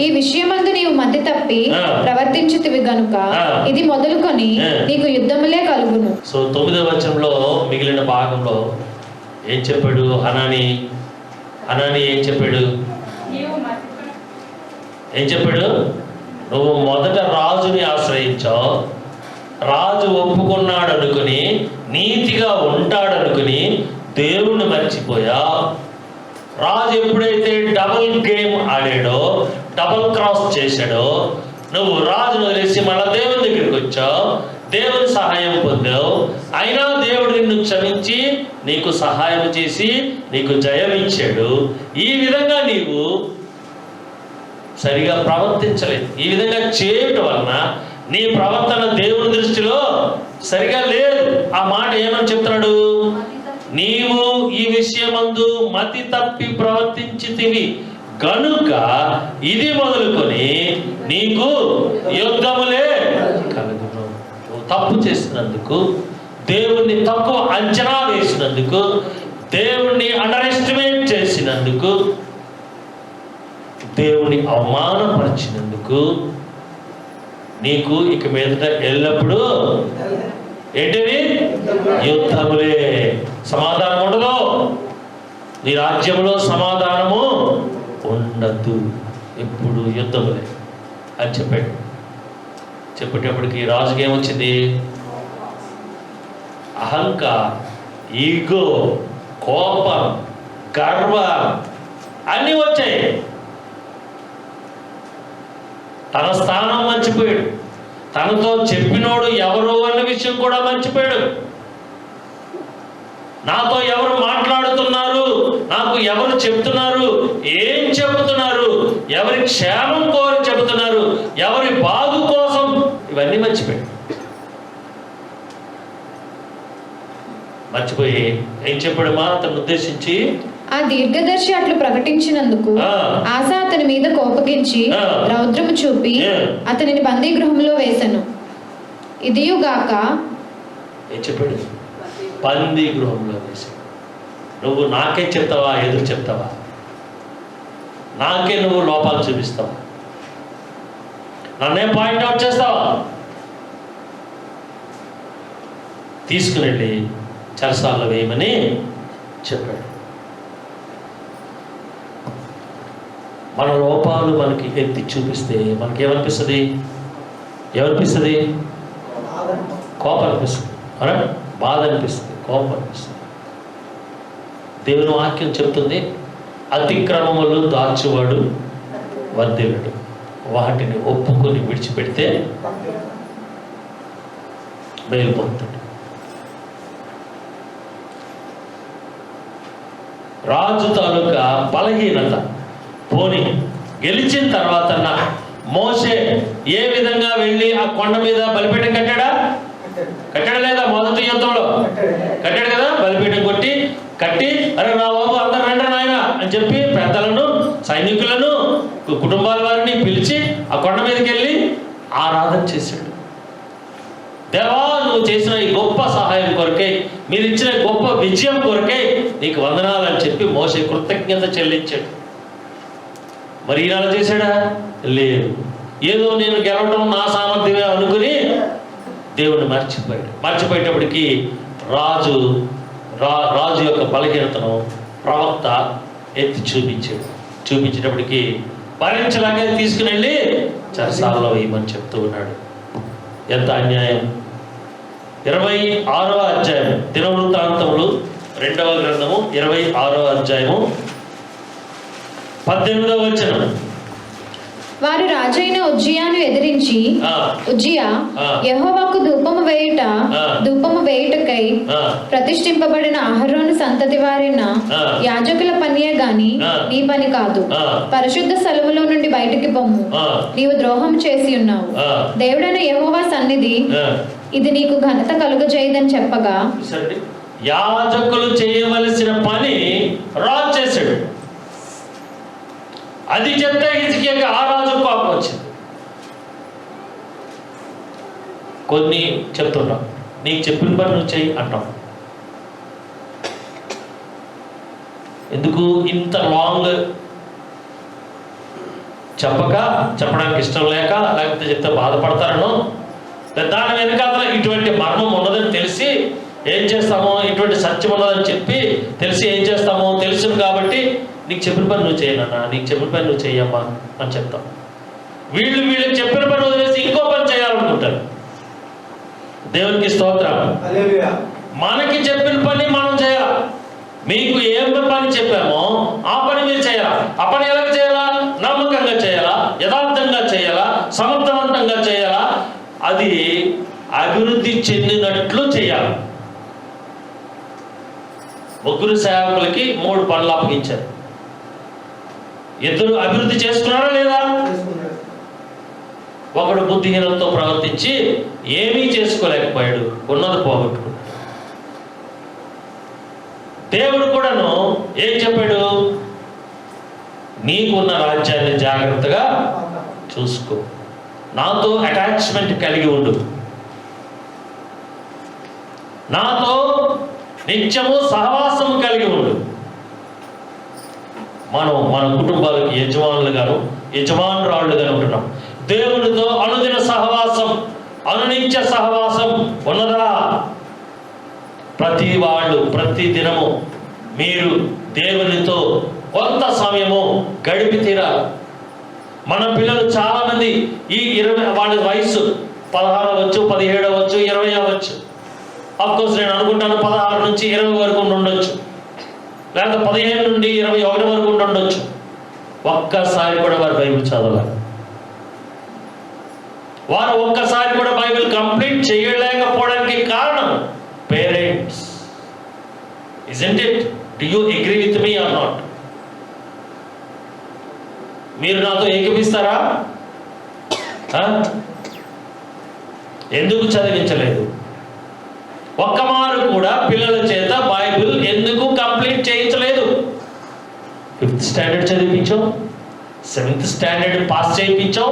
ఈ విషయమందు నీవు మతి తప్పి ప్రవర్తించితివి గనుక ఇది మొదలుకొని నీకు యుద్ధములే కలుగును. సో 9వ వచనంలో మిగిలిన భాగంలో ఏం చెప్పాడు? హనాని ఏం చెప్పాడు? నువ్వు మొదట రాజుని ఆశ్రయించావు, రాజు ఒప్పుకున్నాడు అనుకుని నీతిగా ఉంటాడనుకుని దేవుణ్ణి మర్చిపోయా. రాజు ఎప్పుడైతే డబుల్ గేమ్ ఆడాడో, డబుల్ క్రాస్ చేశాడో, నువ్వు రాజును వదిలేసి మళ్ళా దేవుని దగ్గరికి వచ్చావు, దేవుని సహాయం పొందావు. అయినా దేవుడు నిన్ను క్షమించి నీకు సహాయం చేసి నీకు జయం ఇచ్చాడు. ఈ విధంగా నీవు సరిగా ప్రవర్తించలేదు. ఈ విధంగా చేయటం వలన నీ ప్రవర్తన దేవుని దృష్టిలో సరిగా లేదు. ఆ మాట ఏమని చెప్తున్నాడు? నీవు ఈ విషయమందు మతి తప్పి ప్రవర్తించితివి కనుక ఇది మొదలుకొని నీకు యుద్ధములే కలుగును. నువ్వు తప్పు చేసినందుకు, దేవుణ్ణి తక్కువ అంచనా వేసినందుకు, దేవుణ్ణి అండర్ ఎస్టిమేట్ చేసినందుకు, దేవుని అవమానపరిచినందుకు నీకు ఇక మీదట ఎల్లప్పుడూ ఏంటివి? యుద్ధములే. సమాధానం ఉండదు. నీ రాజ్యంలో సమాధానము ఉండదు. ఎప్పుడు యుద్ధములే అని చెప్పాడు. చెప్పేటప్పటికి రాజుకి ఏమొచ్చింది? అహంకారం, ఈగో, కోపం, గర్వం అన్నీ వచ్చాయి. తన స్థానం మర్చిపోయాడు. తనతో చెప్పినోడు ఎవరు అన్న విషయం కూడా మర్చిపోయాడు. నాతో ఎవరు మాట్లాడుతున్నారు, నాకు ఎవరు చెప్తున్నారు, ఏం చెబుతున్నారు, ఎవరి క్షేమం కోరి చెబుతున్నారు, ఎవరి బాగు కోసం, ఇవన్నీ మర్చిపోయాడు. మర్చిపోయి ఏం చెప్పాడు? మా అతను ఉద్దేశించి ఆ దీర్ఘదర్శి అట్లు ప్రకటించినందుకు ఆశ అతని మీద కోపగించి రౌద్రము చూపి అతనిని బందీ గృహంలో వేశాను. ఇదియుగాక ఏం చెప్పాడు? బందీ గృహంలో వేశాడు. నువ్వు నాకే చెప్తావా, ఎదురు చెప్తావా? నాకే నువ్వు లోపాలు చూపిస్తావా? నన్నే పాయింట్అవుట్ చేస్తావా? తీసుకుని వెళ్ళి చెరసాలలో వేయమని చెప్పాడు. మన లోపాలు మనకి ఎత్తి చూపిస్తే మనకి ఏమనిపిస్తుంది? ఏమనిపిస్తుంది? కోపం అనిపిస్తుంది, బాధ అనిపిస్తుంది, కోపం అనిపిస్తుంది. దేవుని వాక్యం చెప్తుంది, అతిక్రమములు దాచువాడు వర్ధిల్లుడు, వాటిని ఒప్పుకొని విడిచిపెడితే మేలు పొందుతాడు. రాజు తాలూకా బలహీనత పోని గెలిచిన తర్వాత మోషే ఏ విధంగా వెళ్ళి ఆ కొండ మీద బలిపీఠం కట్టాడా? కట్టాడు లేదా? మొదటి యుద్ధంలో కట్టాడు కదా. బలిపీఠం కట్టి అరే నా బాబు అందరు రండి నాయన అని చెప్పి పెద్దలను, సైనికులను, కుటుంబాల వారిని పిలిచి ఆ కొండ మీదకి వెళ్ళి ఆరాధన చేశాడు. దేవా, నువ్వు చేసిన ఈ గొప్ప సహాయం కొరకై, మీరు ఇచ్చిన గొప్ప విజయం కొరకై నీకు వందనాలని చెప్పి మోషే కృతజ్ఞత చెల్లించాడు. మరి ఈనాడు చేశాడా? లేదు. ఏదో నేను గెలవటం నా సామర్థ్యమే అనుకుని దేవుడిని మర్చిపోయేటప్పటికి రాజు యొక్క బలహీనతను ప్రవక్త ఎత్తి చూపించేటప్పటికి భరించలాగే తీసుకుని వెళ్ళి చెరసాలలో వేయమని చెప్తూ ఉన్నాడు. ఎంత అన్యాయం! 26వ అధ్యాయం దినవృత్తాంతములు 2వ గ్రంథము 26వ అధ్యాయము 18వ వచనం. వారు రాజైన ఉజ్జియాను ఎదిరించి ఉజ్జియా యెహోవాకు ధూపము వేయుటకై ప్రతిష్ఠింపబడిన అహరోను సంతతి వారైన యాజకుల పనియే గాని నీ పని కాదు. పరిశుద్ధ స్థలములో నుండి బయటికి పొమ్ము, నీవు ద్రోహం చేసి ఉన్నావు. దేవుడైన యెహోవా సన్నిధి ఇది నీకు ఘనత కలుగజేయదని చెప్పగా, యాజకులు చేయవలసిన పని రాజు చేశాడు. అది చెప్తే హిజ్కియాకి ఆ రాజు కోపం వచ్చింది. కొన్ని చెప్తున్నాం, నీకు చెప్పిన పని నువ్వు చెయ్యి అంటాం. ఎందుకు ఇంత లాంగ్ చెప్పడానికి ఇష్టం లేకపోతే చెప్తే బాధపడతారనో, దాని వెనకాల ఇటువంటి మర్మం ఉన్నదని తెలిసి ఏం చేస్తామో, ఇటువంటి సత్యం ఉన్నదని చెప్పి తెలిసి ఏం చేస్తామో తెలుసును కాబట్టి నీకు చెప్పిన పని నువ్వు చేయనన్నా, నీకు చెప్పిన పని నువ్వు చెయ్యమ్మా అని చెప్తాం. వీళ్ళకి చెప్పిన పని వదిలేసి ఇంకో పని చేయాలనుకుంటారు. దేవునికి స్తోత్రం. మనకి చెప్పిన పని మనం చేయాలి. మీకు ఏం పని చెప్పామో ఆ పని మీరు చేయాలా. ఆ పని ఎలా చేయాలా? నమ్మకంగా చేయాలా, యథార్థంగా చేయాలా, సమర్థవంతంగా చేయాలా, అది అభివృద్ధి చెందినట్లు చేయాలి. 3 సేవకులకి 3 పనులు అప్పగించారు. ఇద్దరు అభివృద్ధి చేసుకున్నారా లేదా? ఒకడు బుద్ధిహీనంతో ప్రవర్తించి ఏమీ చేసుకోలేకపోయాడు, ఉన్నది పోగొట్టుకున్నాడు. దేవుడు కూడాను ఏం చెప్పాడు? నీకున్న రాజ్యాన్ని జాగ్రత్తగా చూసుకో, నాతో అటాచ్మెంట్ కలిగి ఉండు, నాతో నిత్యము సహవాసం కలిగి ఉండు. మనం మన కుటుంబాలకు యజమానురాళ్ళుగాను ఉంటున్నాం. దేవునితో అనుదిన సహవాసం, అనునిత్య సహవాసం ఉన్నదా? ప్రతి దినము మీరు దేవునితో కొంత సమయము గడిపి తీరాలి. మన పిల్లలు చాలా మంది ఈ 20 వాళ్ళ వయసు 16 అవ్వచ్చు, 17 అవ్వచ్చు, 20 అవ్వచ్చు. అఫ్కోర్స్ నేను అనుకుంటాను 16 నుంచి 20 వరకు ఉండొచ్చు, లేకపోతే 15 నుండి 21 వరకు ఉండొచ్చు. ఒక్కసారి కూడా వారు బైబిల్ చదవాలి. వారు ఒక్కసారి కూడా బైబిల్ కంప్లీట్ చేయలేకపోవడానికి కారణం parents. Isn't it? Do you agree with me or not? మీరు నాతో ఏకీపిస్తారా? ఎందుకు చదివించలేదు? ఒక్క మారు కూడా పిల్లల చేత బైబిల్ ఎందుకు కంప్లీట్ చేయించలేదు? 5th స్టాండర్డ్ చదివించాం, 7th స్టాండర్డ్ పాస్ చేయించాం,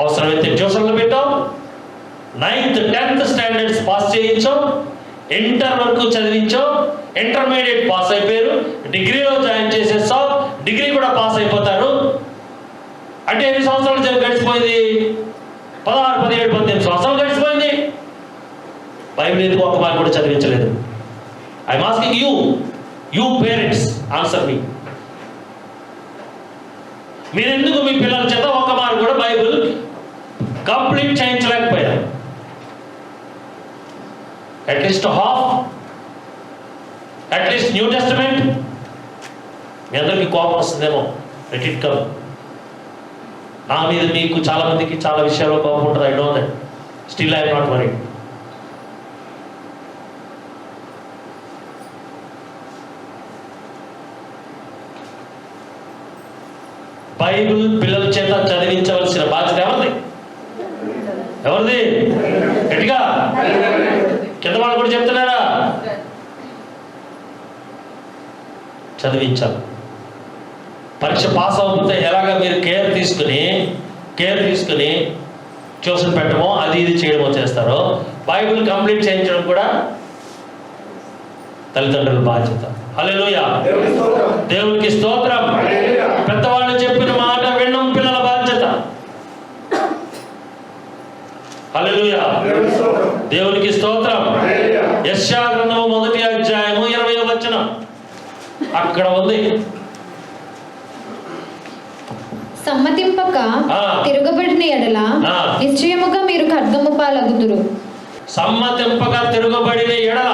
అవసరమైతే ట్యూషన్లో పెట్టాం, 9th 10th స్టాండర్డ్స్ పాస్ చేయించాం, ఇంటర్ వరకు చదివించాం, ఇంటర్మీడియట్ పాస్ అయిపోయారు, డిగ్రీలో జాయిన్ చేసేస్తాం, డిగ్రీ కూడా పాస్ అయిపోతారు. అంటే ఎన్ని సంవత్సరాలు గడిచిపోయింది? 16, 17, 18 సంవత్సరాలు గడిచిపోయింది. బైబిల్ ఎందుకు ఒక మారు కూడా చదివించలేదు? I'm asking you parents, answer me. మీరు ఎందుకు మీ పిల్లల చేత ఒక మారు కూడా బైబిల్ కంప్లీట్ చేయించలేకపోయారు? At least half, at least New Testament. మీ అందరికీ కోపం వస్తుందేమో, లెట్ ఇట్ కమ్. నా మీద మీకు చాలా మందికి చాలా విషయాల్లో కోపం ఉంటుంది. I know that. Still I'm not worried. Bible పిల్లల చేత చదివించవలసిన బాధ్యత ఎవరిది? గట్టిగా కింద వాళ్ళు కూడా చెప్తున్నారా? చదివించాలి. పరీక్ష పాస్ అవుతుంటే ఎలాగా మీరు కేర్ తీసుకుని ట్యూషన్ పెట్టడమో అది ఇది చేయడమో చేస్తారో, బైబిల్ కంప్లీట్ చేయించడం కూడా తల్లిదండ్రుల బాధ్యత. హల్లెలూయా, దేవునికి స్తోత్రం. పెద్దవాళ్ళు చెప్పిన మాట వినడం పిల్లల బాధ్యత. హల్లెలూయా, దేవునికి స్తోత్రం. యెషయా గ్రంథము 1వ అధ్యాయము 20వ వచనం అక్కడ ఉంది. సమ్మతింపక తిరగబడిన ఎడల నిశ్చయముగా మీరు ఖడ్గము పాలగుదురు. సమ్మతింపక తిరగబడిన ఎడల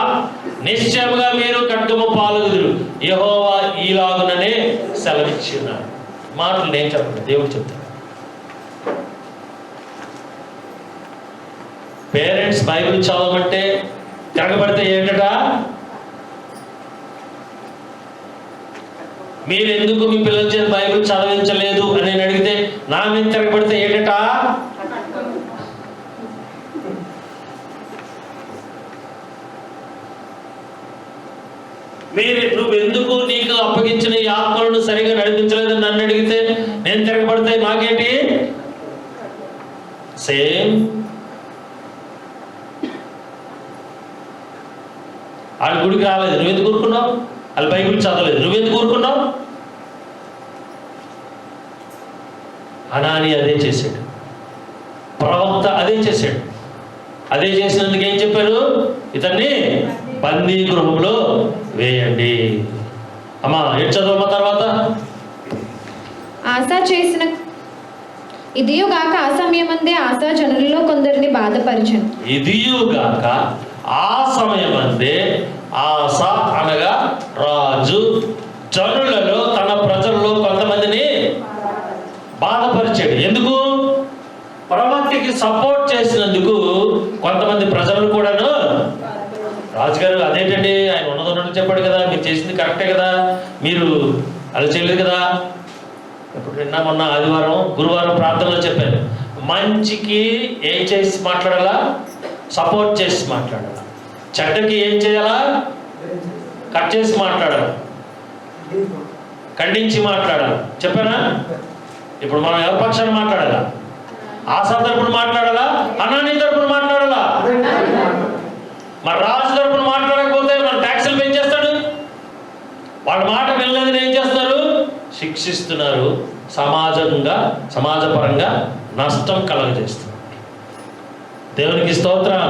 నిశ్చయముగా మీరు ఖడ్గము పాలగుదురు. యెహోవా ఈలాగుననే సెలవిచ్చున్నాడు. మాటలు నేను చెప్పను, దేవుడు చెప్తాడు. పేరెంట్స్ బైబిల్ చదవమంటే తిరగబడితే ఏంటట? మీరు ఎందుకు మీ పిల్లల చేత బైబిల్ చదివించలేదు అని నేను అడిగితే నా మీద తిరగబడితే ఏంటట? నువ్వు ఎందుకు నీకు అప్పగించిన ఈ ఆత్మలను సరిగా నడిపించలేదని నన్ను అడిగితే నేను తిరగబడితే నాకేంటి? సేమ్. వాళ్ళ గుడికి రాలేదు, నువ్వెందుకు ఊరుకున్నావు? వాళ్ళు బైబిల్ చదవలేదు, నువ్వెందుకు ఊరుకున్నావు? అనాని అదే చేశాడు, ప్రవక్త అదే చేశాడు. అదే చేసినందుకు ఏం చెప్పారు? ఇతన్ని బందీ గృహంలో వేయండి. అమ్మా ఏం చదవమ్మా తర్వాత? ఆశా చేసిన ఇదియుగాక ఆ సమయమందే ఆశా జనులలో కొందరిని బాధపరిచెను. ఇదియుగాక ఆ సమయమందే ఆశ అనగా రాజు జనులలో తన ప్రజల్లో కొంతమందిని బాధపరిచాడు. ఎందుకు? ప్రవక్తకి సపోర్ట్ చేసినందుకు కొంతమంది ప్రజలు కూడాను, రాజుగారు అదేంటండి ఆయన ఉన్నదన్నట్టు చెప్పాడు కదా, మీరు చేసింది కరెక్టే కదా, మీరు అలా చేయలేదు కదా, ఇప్పుడు నిన్న మొన్న ఆదివారం గురువారం ప్రార్థనలో చెప్పాను, మంచికి ఏం చేసి మాట్లాడాలా? సపోర్ట్ చేసి మాట్లాడాలా. చెడ్డకి ఏం చేయాలా? కట్ చేసి మాట్లాడాలి, ఖండించి మాట్లాడాలి. చెప్పానా? ఇప్పుడు మనం ఎవరి పక్షాన్ని మాట్లాడాలా? ఆశా తరపున మాట్లాడాలా? అనాని తరపున మాట్లాడాలా? మరి రాజు తరపున మాట్లాడకపోతే మన ట్యాక్సులు పెంచేస్తాడు. వాళ్ళ మాట వినలేదని ఏం చేస్తున్నారు? శిక్షిస్తున్నారు. సమాజపరంగా నష్టం కలగజేస్తున్నారు. దేవునికి స్తోత్రం.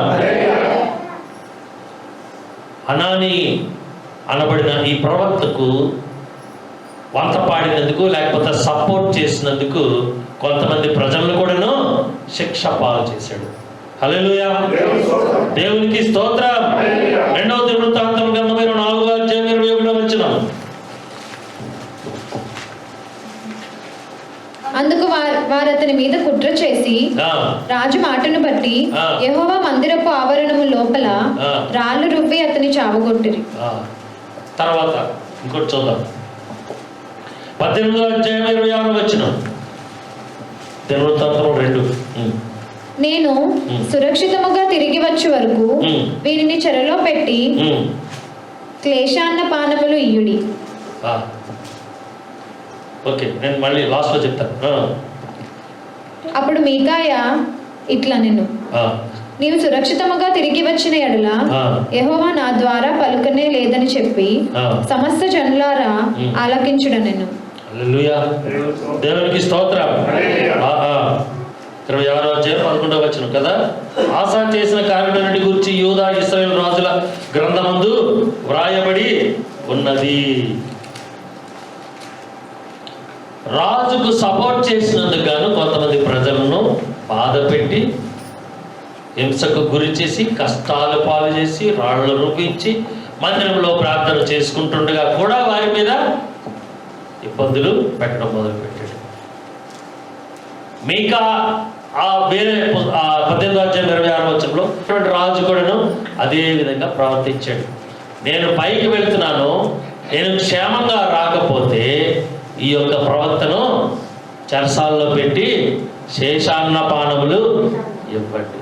అనాని అనబడిన ఈ ప్రవక్తకు వంత పాడినందుకు, లేకపోతే సపోర్ట్ చేసినందుకు కొంతమంది ప్రజలను కూడాను శిక్ష పాలు చేశాడు. హల్లెలూయా, దేవునికి స్తోత్రం. 2వ దినవృత్తాంతం గ్రంథం 24వ అధ్యాయం 21వ వచనం. అందుకు వారు అతని మీద కుట్ర చేసి రాజు మాటను బట్టి యెహోవా మందిరపు ఆవరణము లోపల రాళ్ళు రువ్వి అతని చావగొట్టిరి. తర్వాత ఇంకోటి చూద్దాం. 18వ అధ్యాయం 26వ వచనం. దినవృత్తాంతం 2. నేను సురక్షితముగా తిరిగి వచ్చే వరకు వీరిని చెరలో పెట్టి క్లేశాన్న పానములు ఇయ్యుడి. ఓకే, నేను మళ్ళీ లాస్ట్లో చెప్తాను. అప్పుడు మీకాయా ఇట్లా నేను నీవు సురక్షితముగా తిరిగి వచ్చిన ఎడల యెహోవా నా ద్వారా పలుకనే లేదని చెప్పి సమస్త జనులారా ఆలకించుడ నేను. హల్లెలూయా, దేవునికి స్తోత్రం. 26వ అధ్యాయం 11వ వచనం కదా. ఆసా చేసిన కార్యాలన్నిటి గురించి యూదా ఇశ్రాయేలు రాజుల గ్రంథమందు వ్రాయబడి ఉన్నది. రాజుకు సపోర్ట్ చేసినందుకు గాను కొంతమంది ప్రజలను బాధ పెట్టి, హింసకు గురి చేసి, కష్టాలు పాలు చేసి, రాళ్ళు రూపించి, మందిరంలో ప్రార్థన చేసుకుంటుండగా కూడా వారి మీద ఇబ్బందులు పెట్టడం మొదలుపెట్టాడు. మీకా వేరే 18వ అధ్యాయం 26వ వచనంలో రాజు కూడాను అదే విధంగా ప్రవర్తించాడు. నేను పైకి వెళ్తున్నాను, నేను క్షేమంగా రాకపోతే ఈ యొక్క ప్రవక్తను చెరసాల్లో పెట్టి శేషాన్న పానములు ఇవ్వండి.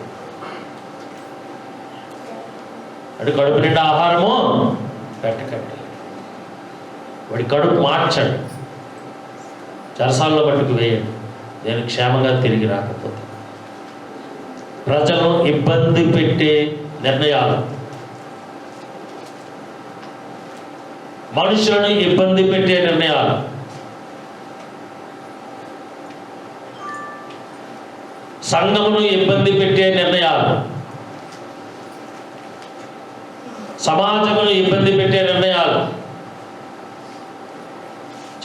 అంటే కడుపు నిండా ఆహారము పెట్టకండి, వాడి కడుపు మార్చండి, చెరసాల్లో పట్టుకు వేయండి, నేను క్షేమంగా తిరిగి రాకపోతే. ప్రజలను ఇబ్బంది పెట్టే నిర్ణయాలు, మనుషులను ఇబ్బంది పెట్టే నిర్ణయాలు, సంఘమును ఇబ్బంది పెట్టే నిర్ణయాలు, సమాజమును ఇబ్బంది పెట్టే నిర్ణయాలు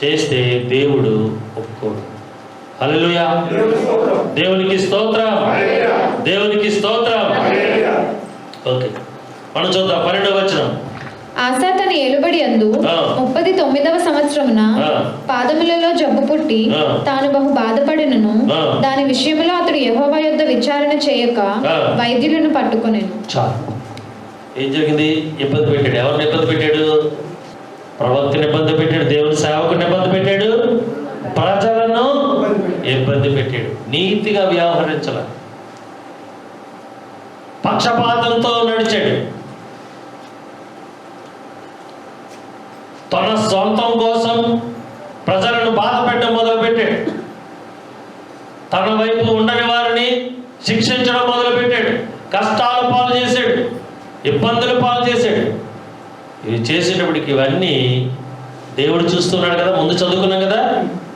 చేస్తే దేవుడు ఒప్పుకోడు. హల్లెలూయా, దేవునికి స్తోత్రం, దేవునికి స్తోత్రం. ఓకే, మనం చూద్దాం 12వ వచనం. ఆసా తన ఏలుబడి యందు 39వ సంవత్సరమున పాదములలో జబ్బు పుట్టి తాను బహు బాధపడినను దాని విషయంలో అతడు యెహోవా యొద్ద విచారణ చేయక వైద్యులను పట్టుకొనెను. ఏం జరిగింది? ఇబ్బంది పెట్టాడు. ఎవరిని ఇబ్బంది పెట్టాడు? ప్రవక్తని ఇబ్బంది పెట్టాడు, దేవుని సేవకుని ఇబ్బంది పెట్టాడు, ప్రజలను ఇబ్బంది పెట్టాడు. నీతిగా వ్యవహరించాల, పక్షపాతంతో నడిచాడు, తన సొంతం కోసం ప్రజలను బాధ పెట్టడం మొదలుపెట్టాడు, తన వైపు ఉండని వారిని శిక్షించడం మొదలుపెట్టాడు, కష్టాలు పాలు చేశాడు, ఇబ్బందులు పాలు చేశాడు. ఇవి చేసేటప్పటికి ఇవన్నీ దేవుడు చూస్తున్నాడు కదా. ముందు చదువుకున్నాం కదా,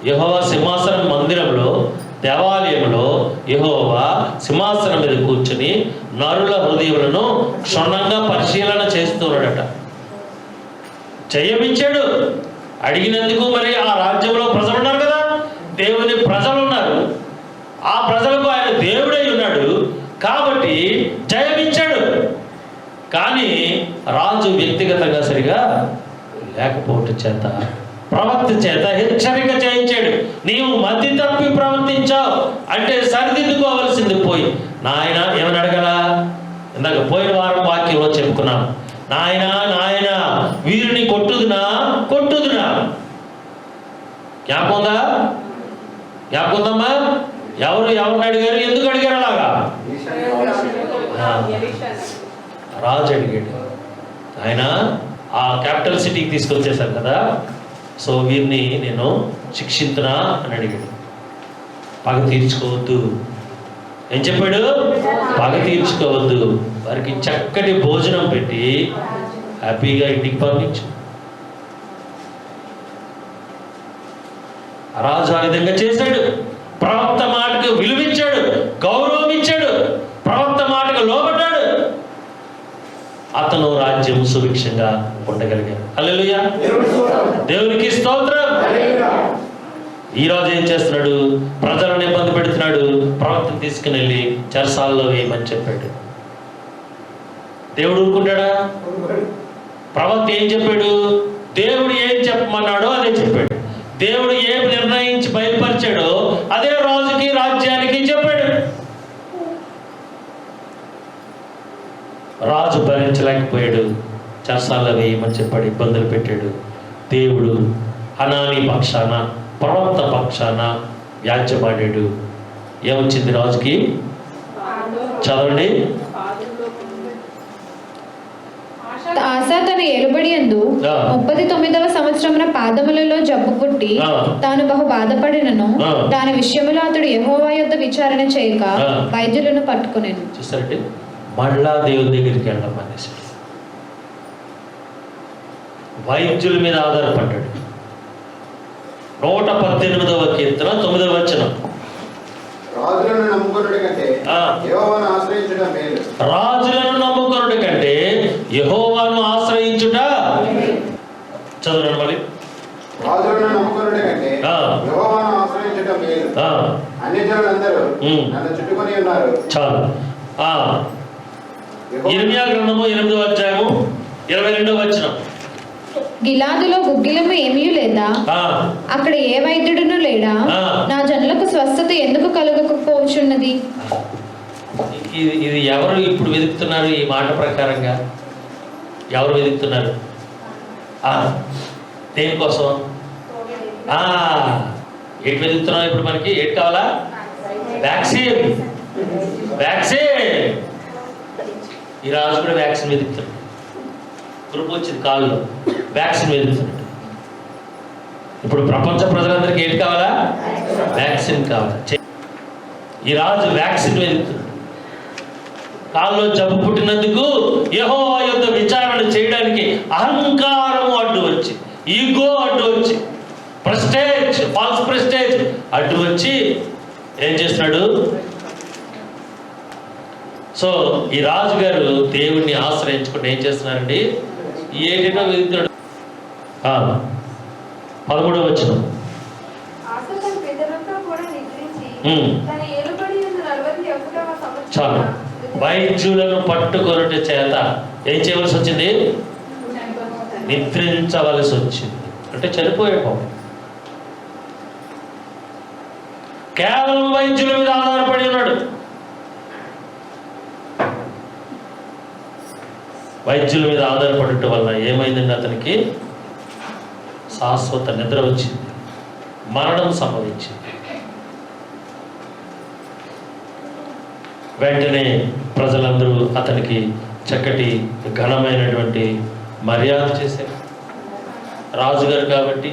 యెహోవా సింహాసనం మందిరంలో, దేవాలయంలో యెహోవా సింహాసనం మీద కూర్చొని నరుల హృదయములను క్షుణ్ణంగా పరిశీలన చేస్తున్నాడట. జయమిచ్చాడు అడిగినందుకు. మరి ఆ రాజ్యంలో ప్రజలు ఉన్నారు కదా, దేవుని ప్రజలు ఉన్నారు, ఆ ప్రజలకు ఆయన దేవుడై ఉన్నాడు కాబట్టి జయమిచ్చాడు. కానీ రాజు వ్యక్తిగతంగా సరిగా లేకపోవటం చేత ప్రవక్త చేత హెచ్చరిక చేయించాడు. నీవు మతి తప్పి ప్రవర్తించావు అంటే సరిదిద్దుకోవలసింది పోయి. నాయన ఏమని అడగల? ఇందాక పోయిన వారం వాక్యంలో చెప్పుకున్నాం, నాయన నాయన వీరిని కొట్టుదునా జ్ఞాపకంగా జ్ఞాపకుందమ్మా? ఎవరిని అడిగారు? ఎందుకు అడిగారు అలాగా? రాజు అడిగాడు. ఆయన ఆ క్యాపిటల్ సిటీకి తీసుకొచ్చేసారు కదా, సో వీరిని నేను శిక్షించునా అని అడిగాడు. పగ తీర్చుకోవద్దు. ఏం చెప్పాడు? పగ తీర్చుకోవద్దు. వారికి చక్కటి భోజనం పెట్టి హ్యాపీగా ఇంటికి పంపించు. రాజు ఆ విధంగా చేశాడు. ప్రవక్త మాటకు విలువిచ్చాడు, గౌరవం ఇచ్చాడు, ప్రవక్త మాటకు లోబడ్డాడు. అతను రాజ్యం సుభిక్షంగా ఉండగలిగాడు. హల్లెలూయా, దేవునికి స్తోత్రం. ఈ రాజు ఏం చేస్తున్నాడు? ప్రజలను ఇబ్బంది పెడుతున్నాడు. ప్రవక్తను తీసుకుని వెళ్ళి చెరసాలలో వేయమని చెప్పాడు. దేవుడు ఊరుకుంటాడా? ప్రవక్త ఏం చెప్పాడు? దేవుడు ఏం చెప్పమన్నాడో అదే చెప్పాడు. దేవుడు ఏం నిర్ణయించి బయలుపరిచాడో అదే రాజుకి రాజ్యానికి చెప్పాడు. రాజు భరించలేకపోయాడు, చెరసాలలో వేయమని చెప్పాడు, ఇబ్బందులు పెట్టాడు. దేవుడు హనానీ పక్షాన, ప్రవక్త పక్షాన వ్యాజ్యమాడాడు. ఏమొచ్చింది రాజుకి? చదవండి. ఆసా తన ఏలుబడి యందు 39వ సంవత్సరమున పాదములలో జబ్బు పుట్టి తాను బహు బాధపడినను దాని విషయములో అతడు యెహోవా యొద్ద విచారణ చేయక వైద్యులను పట్టుకొనెను. చూస్తారండి, మళ్ళా దేవుని దగ్గరికి వెళ్ళడం అనేసి వైద్యుల మీద ఆధారపడ్డాడు. 118వ కీర్తన 9వ వచనం. రాజులను నమ్ముకొనుట కంటే యెహోవాను ఆశ్రయించుట మేలు. రాజులను నమ్ముకొనుట కంటే యెహోవాను ఆశ్రయించుట. చదవండి మరి. రాజులను నమ్ముకొనుట కంటే యెహోవాను ఆశ్రయించుట మేలు. అన్యజనులందరూ నన్ను చుట్టుకొని ఉన్నారు. చాలు. ఇర్మియా గ్రంథము 8వ అధ్యాయము 22వ వచనం. గిలాదులో గుగ్గిలము ఏమీ లేదా? అక్కడ ఏ వైద్యుడును లేడా? నా జనులకు స్వస్థత ఎందుకు కలగకపోవచ్చున్నది? ఇది ఎవరు ఇప్పుడు వెతుకుతున్నారు? ఈ మాట ప్రకారంగా ఎవరు వెతుకుతున్నారు? దేనికోసం? ఏంటి వెతుకుతున్నాం ఇప్పుడు? మనకి ఏంటి కావాలా? వ్యాక్సిన్. వ్యాక్సిన్. ఈ రాజు కూడా వ్యాక్సిన్ వెతుకుతున్నాడు. గ్రూప్ వచ్చింది కాల్లో, వ్యాక్సిన్ వెతుకుతున్నాడు. ఇప్పుడు ప్రపంచ ప్రజలందరికీ ఏంటి కావాలా? వ్యాక్సిన్ కావాలి. ఈ రాజు వ్యాక్సిన్ వెతుకుతున్నాడు. కాల్లో జబ్బు పుట్టినందుకు యెహోవా యొద్ద విచారణ చేయడానికి అహంకారం అడ్డు వచ్చి, ఈగో అడ్డు వచ్చి, ప్రెస్టేజ్, ఫాల్స్ ప్రెస్టేజ్ అడ్డు వచ్చి ఏం చేస్తున్నాడు? సో ఈ రాజుగారు దేవుణ్ణి ఆశ్రయించుకుంటే ఏం చేస్తున్నారండి? ఏటో వెళ్తున్నాడు. 13వ వచనం. చాలు. వైద్యులను పట్టుకొనుట చేత ఏం చేయవలసి వచ్చింది? నిద్రించవలసి వచ్చింది. అంటే చనిపోయాడు. కేవలం వైద్యుల మీద ఆధారపడి ఉన్నాడు. వైద్యుల మీద ఆధారపడటం వల్ల ఏమైందండి? అతనికి శాశ్వత నిద్ర వచ్చింది, మరణం సంభవించింది. వెంటనే ప్రజలందరూ అతనికి చక్కటి ఘనమైనటువంటి మర్యాద చేశారు. రాజుగారు కాబట్టి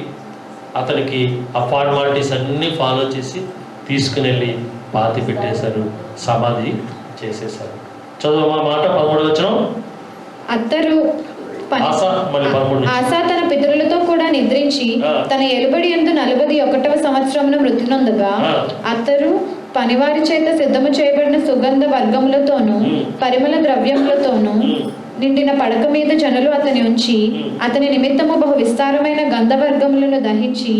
అతనికి ఆ ఫార్మాలిటీస్ అన్నీ ఫాలో చేసి తీసుకుని వెళ్ళి పాతి పెట్టేశారు, సమాధి చేసేశారు. చదువు మాట 13వ వచనం. అత్తరు ఆసా తన పితరులతో కూడా నిద్రించి తన ఎలుబడి యందు 41వ సంవత్సరమున మృతి నొందగా అత్తరు పనివారి చేత సిద్ధము చేయబడిన సుగంధ వర్గములతోనూ పరిమళ ద్రవ్యములతోనూ నిండిన పడక మీద జనులు అతని ఉంచి అతని నిమిత్తము బహు విస్తారమైన గంధవర్గములను దహించి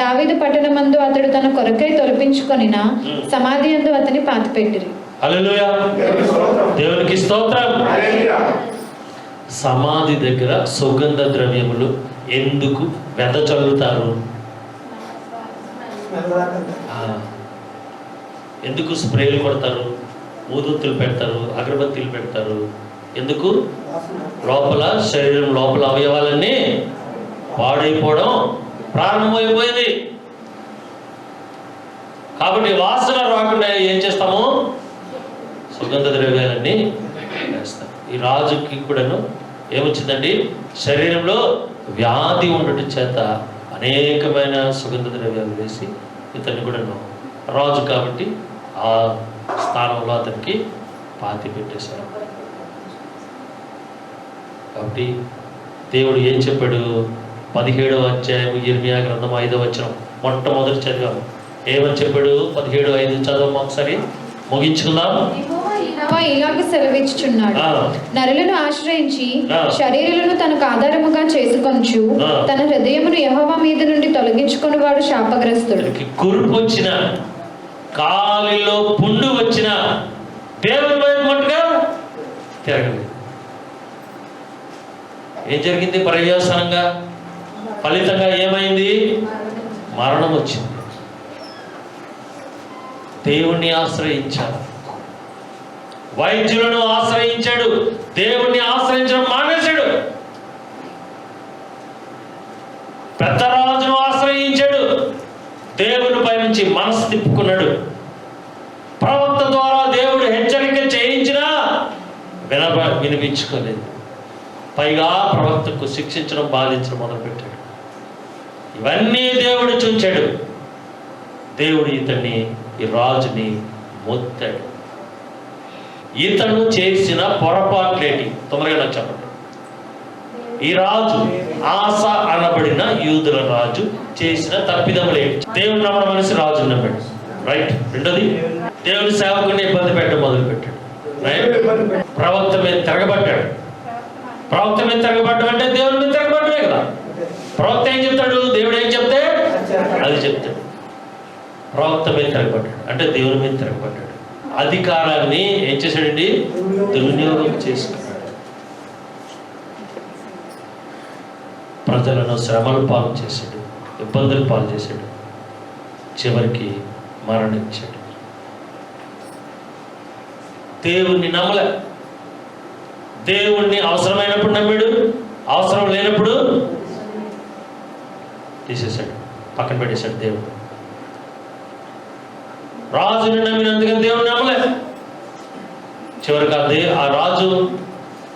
దావీదు పట్టణమందు అతడు తన కొరకై తొలపించుకొనిన సమాధి యందు అతని పాతిపెట్టిరి. హల్లెలూయా, దేవునికి స్తోత్రం. సమాధి దగ్గర సుగంధ ద్రవ్యములు ఎందుకు వెదజల్లుతారు? ఎందుకు స్ప్రేలు కొడతారు, ఊదుతులు పెడతారు, అగరబత్తీలు పెడతారు? ఎందుకు? లోపల శరీరం లోపల అవయవాలన్నీ పాడైపోవడం ప్రారంభమైపోయింది. కాబట్టి వాసన రాకుండా ఏం చేస్తాము? సుగంధ ద్రవ్యాలన్నీ వేస్తాం. ఈ రాజుకి కూడాను ఏమొచ్చిందండి? శరీరంలో వ్యాధి ఉండటం చేత అనేకమైన సుగంధ ద్రవ్యాలు వేసి ఇతన్ని కూడాను రాజు కాబట్టి ఆ స్థానంలో అతనికి పాతి పెట్టేశారు. కాబట్టి దేవుడు ఏం చెప్పాడు? 17వ అధ్యాయం ఇర్మియా గ్రంథం 5వ వచనం మొట్టమొదటి చదివాము. ఏమని చెప్పాడు? 17:5 చదవము ఒకసారి, ముగించుకుందాం. యెహోవా ఇలాగ సెలవిచ్చుచున్నాడు, నరులను ఆశ్రయించి శరీరులను తనకు ఆధారముగా చేసుకొనుచు తన హృదయమును యెహోవా మీద నుండి తొలగించుకొని వాడు శాపగ్రస్తుడు. కురుపు వచ్చిన, కాలిలో పుండు వచ్చిన దేవుని వైపు మట్టుగా తిరగలేదు. ఏం జరిగింది? పర్యవసానంగా ఫలితంగా ఏమైంది? మరణం వచ్చింది. దేవుణ్ణి ఆశ్రయించాడు, వైద్యులను ఆశ్రయించాడు, దేవుణ్ణి ఆశ్రయించడం మానేశాడు. పెద్ద రాజును ఆశ్రయించాడు, దేవునిపై నుంచి మనసు తిప్పుకున్నాడు. ప్రవక్త ద్వారా దేవుడు హెచ్చరిక చేయించినా వినిపించుకోలేదు. పైగా ప్రవక్తకు శిక్షించడం, బాధించడం మొదలుపెట్టాడు. ఇవన్నీ దేవుడు చూచాడు. దేవుడు ఇతన్ని, ఈ రాజుని మొత్తాడు. ఇతను చేసిన పొరపాట్లేటి? తొందరగా నాకు చెప్పండి. ఈ రాజు, ఆస అనబడిన యూదుల రాజు చేసిన తప్పిదములేంటి? దేవుని నమ్మడం మనిషి రాజు నమ్మాడు, రైట్. రెండోది, దేవుని సేవకుని ఇబ్బంది పెట్టడం మొదలు పెట్టాడు, రైట్. ప్రవక్త మీద తిరగబడ్డాడు. ప్రవక్త మీద తిరగబడ్డం అంటే దేవుని మీద తిరగబడ్డమే కదా. ప్రవక్త ఏం చెప్తాడు? దేవుడు ఏం చెప్తే అది చెప్తాడు. ప్రవక్త మీద తిరగబడ్డాడు అంటే దేవుని మీద తిరగబడ్డాడు. అధికారాన్ని ఏం చేశాడండి? దుర్వినియోగం చేసుకున్నాడు. ప్రజలను శ్రమలు పాలు చేశాడు, ఇబ్బందులు పాలు చేశాడు, చివరికి మరణించాడు. దేవుణ్ణి నమ్మలే. దేవుణ్ణి అవసరమైనప్పుడు నమ్మాడు, అవసరం లేనప్పుడు తీసేశాడు, పక్కన పెట్టేశాడు. దేవుడు రాజుని నమ్మినందుకని దేవుని నమ్మలే. చివరికి ఆ రాజు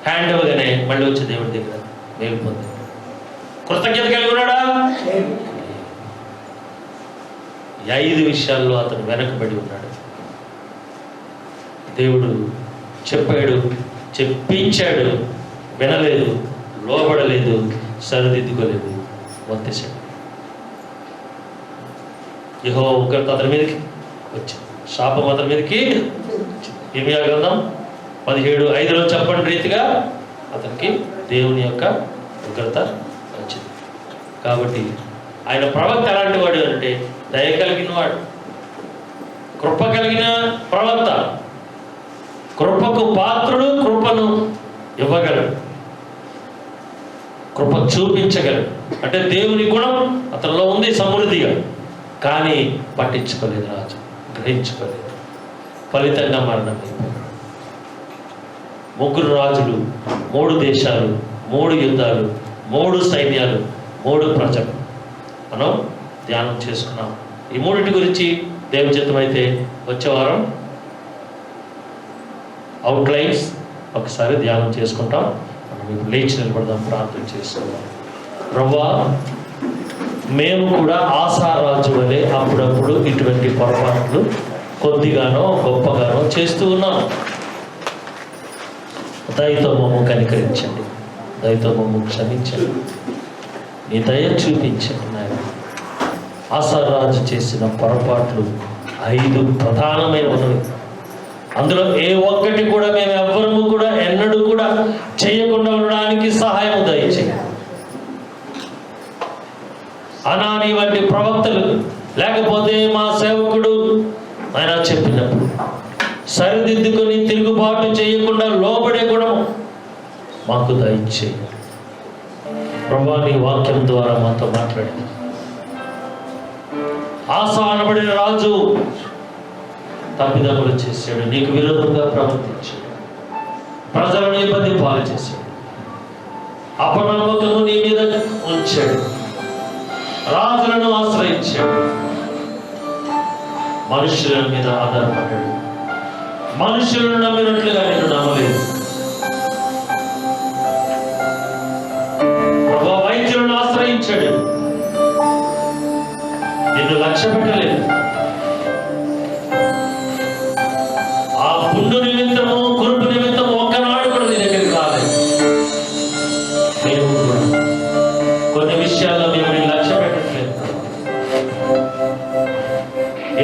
హ్యాండ్ ఇవ్వగానే మళ్ళీ వచ్చి దేవుడి దగ్గర మేలు పొందాడు. కృతజ్ఞత కలిగి ఉన్నాడా? ఈ 5 విషయాల్లో అతను వెనకబడి ఉన్నాడు. దేవుడు చెప్పాడు, చెప్పించాడు, వినలేదు, లోబడలేదు, సరిదిద్దుకోలేదు, వర్తించాడు. యెహోవా ఉగ్రత అతని మీదకి వచ్చింది, శాపం అతని మీదకి. ఇర్మియా గ్రంథం 17:5 చెప్పండి రీతిగా అతనికి దేవుని యొక్క ఉగ్రత వచ్చింది. కాబట్టి ఆయన ప్రవక్త ఎలాంటి వాడు అంటే దయ కలిగిన వాడు, కృప కలిగిన ప్రవక్త. కృపకు పాత్రుడు, కృపను ఇవ్వగలడు, కృప చూపించగలడు. అంటే దేవుని గుణం అతనిలో ఉంది సమృద్ధిగా. కానీ పట్టించుకోలేదు రాజు, గ్రహించుకోలేదు. ఫలితంగా మరణమైపోయాడు. 3 రాజులు, 3 దేశాలు, 3 యుద్ధాలు, 3 సైన్యాలు, 3 ప్రజలు మనం ధ్యానం చేసుకున్నాం. ఈ 3 గురించి దేవుని చిత్తమైతే వచ్చే వారం అవుట్లైన్స్ ఒకసారి ధ్యానం చేసుకుంటాం. మనం ఇప్పుడు లేచి నిలబడదాం, ప్రార్థన చేసుకుందాం. ప్రభువా, మేము కూడా ఆసారాజు వలె అప్పుడప్పుడు ఇటువంటి పొరపాట్లు కొద్దిగానో గొప్పగానో చేస్తూ ఉన్నాం. దయతో మమ్మల్ని కనికరించండి, దయతో మమ్మల్ని క్షమించండి, నీ దయ చూపించండి నాయన. ఆసారాజు చేసిన పొరపాట్లు 5 ప్రధానమైన ఉన్నవి. అందులో ఏ ఒక్కటి కూడా మేము ఎవ్వరము కూడా ఎన్నడూ కూడా చేయకుండా ఉండడానికి సహాయం దయచేయండి. అనాని వంటి ప్రవక్తలు లేకపోతే మా సేవకుడు ఆయన చెప్పినప్పుడు సరిదిద్దుకొని తిరుగుబాటు చేయకుండా లోబడే గుణం మాకు దయచేయండి. ప్రభువా, నీ వాక్యం ద్వారా మాతో మాట్లాడింది. ఆస అనబడిన రాజు తప్పిదములు చేశాడు, నీకు విరోధంగా ప్రవర్తించాడు, ప్రజలను ఇబ్బంది పాలు చేశాడు, అపనమ్మకము నీ మీద ఉంచాడు, రాజులను ఆశ్రయించాడు. మనుషుల మీద ఆధారపడ్డాడు. మనుషులను నమ్మినట్లుగా నేను నమ్మలేదు. ప్రభు వైద్యులను ఆశ్రయించాడు, నిన్ను లక్ష్య పెట్టలేదు. ఆ పుండు నిమిత్తము, కురుపు నిమిత్తము ఒక్కనాడు కూడా నీ దగ్గరికి రాలేదు. మేము కూడా కొన్ని విషయాల్లో మేము నీ లక్ష్య పెట్టట్లేదు,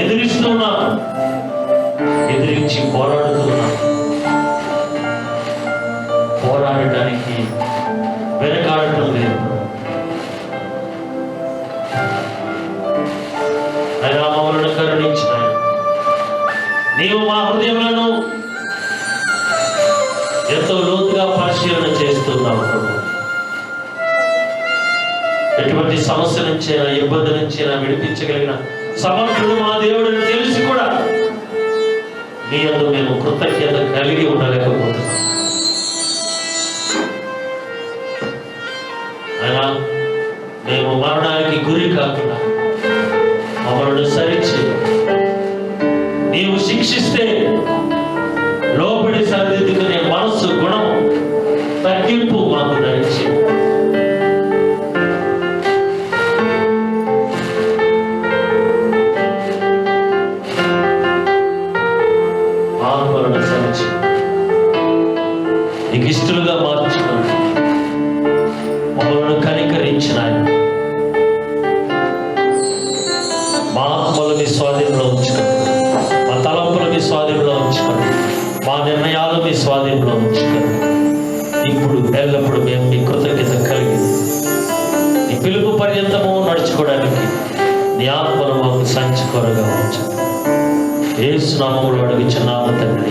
ఎదిరిస్తున్నాను, ఎదిరించి పోరాడుతున్నాను. పోరాడటానికి వెనకాడటం లేదు. ఆయన మమ్మల్ని కరుణించిన నీవు మా హృదయములను ఎంతో లోతుగా పరిశీలన చేస్తున్నావు ప్రభు. ఎటువంటి సమస్య నుంచైనా, ఇబ్బంది నుంచైనా విడిపించగలిగిన సమర్థుడు మా దేవుడిని తెలిసి కూడా నీ యందు మేము కృతజ్ఞత కలిగి ఉండలేకపోతున్నాం. అయినా మేము మరణానికి గురి కాకుండా మమ్మల్ని సరించి నీవు శిక్షిస్తే లోపడి సరిదిద్దుకునే మనస్సు, గుణము, తగ్గింపు మాకు దయచి ఆత్మలను సరించి నీకు ఇష్టలుగా మార్చుకోండి. మమ్మల్ని కనికరించిన ఆయన మా ఆత్మలు మీ స్వాధీనంలో ఉంచుకోండి, మా తలంపులు మీ స్వాధీనంలో ఉంచుకోండి, మా నిర్ణయాలు మీ స్వాధీనంలో ఉంచుకోండి. ఇప్పుడు ఎల్లప్పుడు మేము మీ కృతజ్ఞత కలిగి నీ పిలుపు పర్యంతము నడుచుకోవడానికి నీ ఆత్మను మాకు సంచుకోరగా ఉంచండి. యేసు నామములో అడుగుచున్నాము తండ్రి.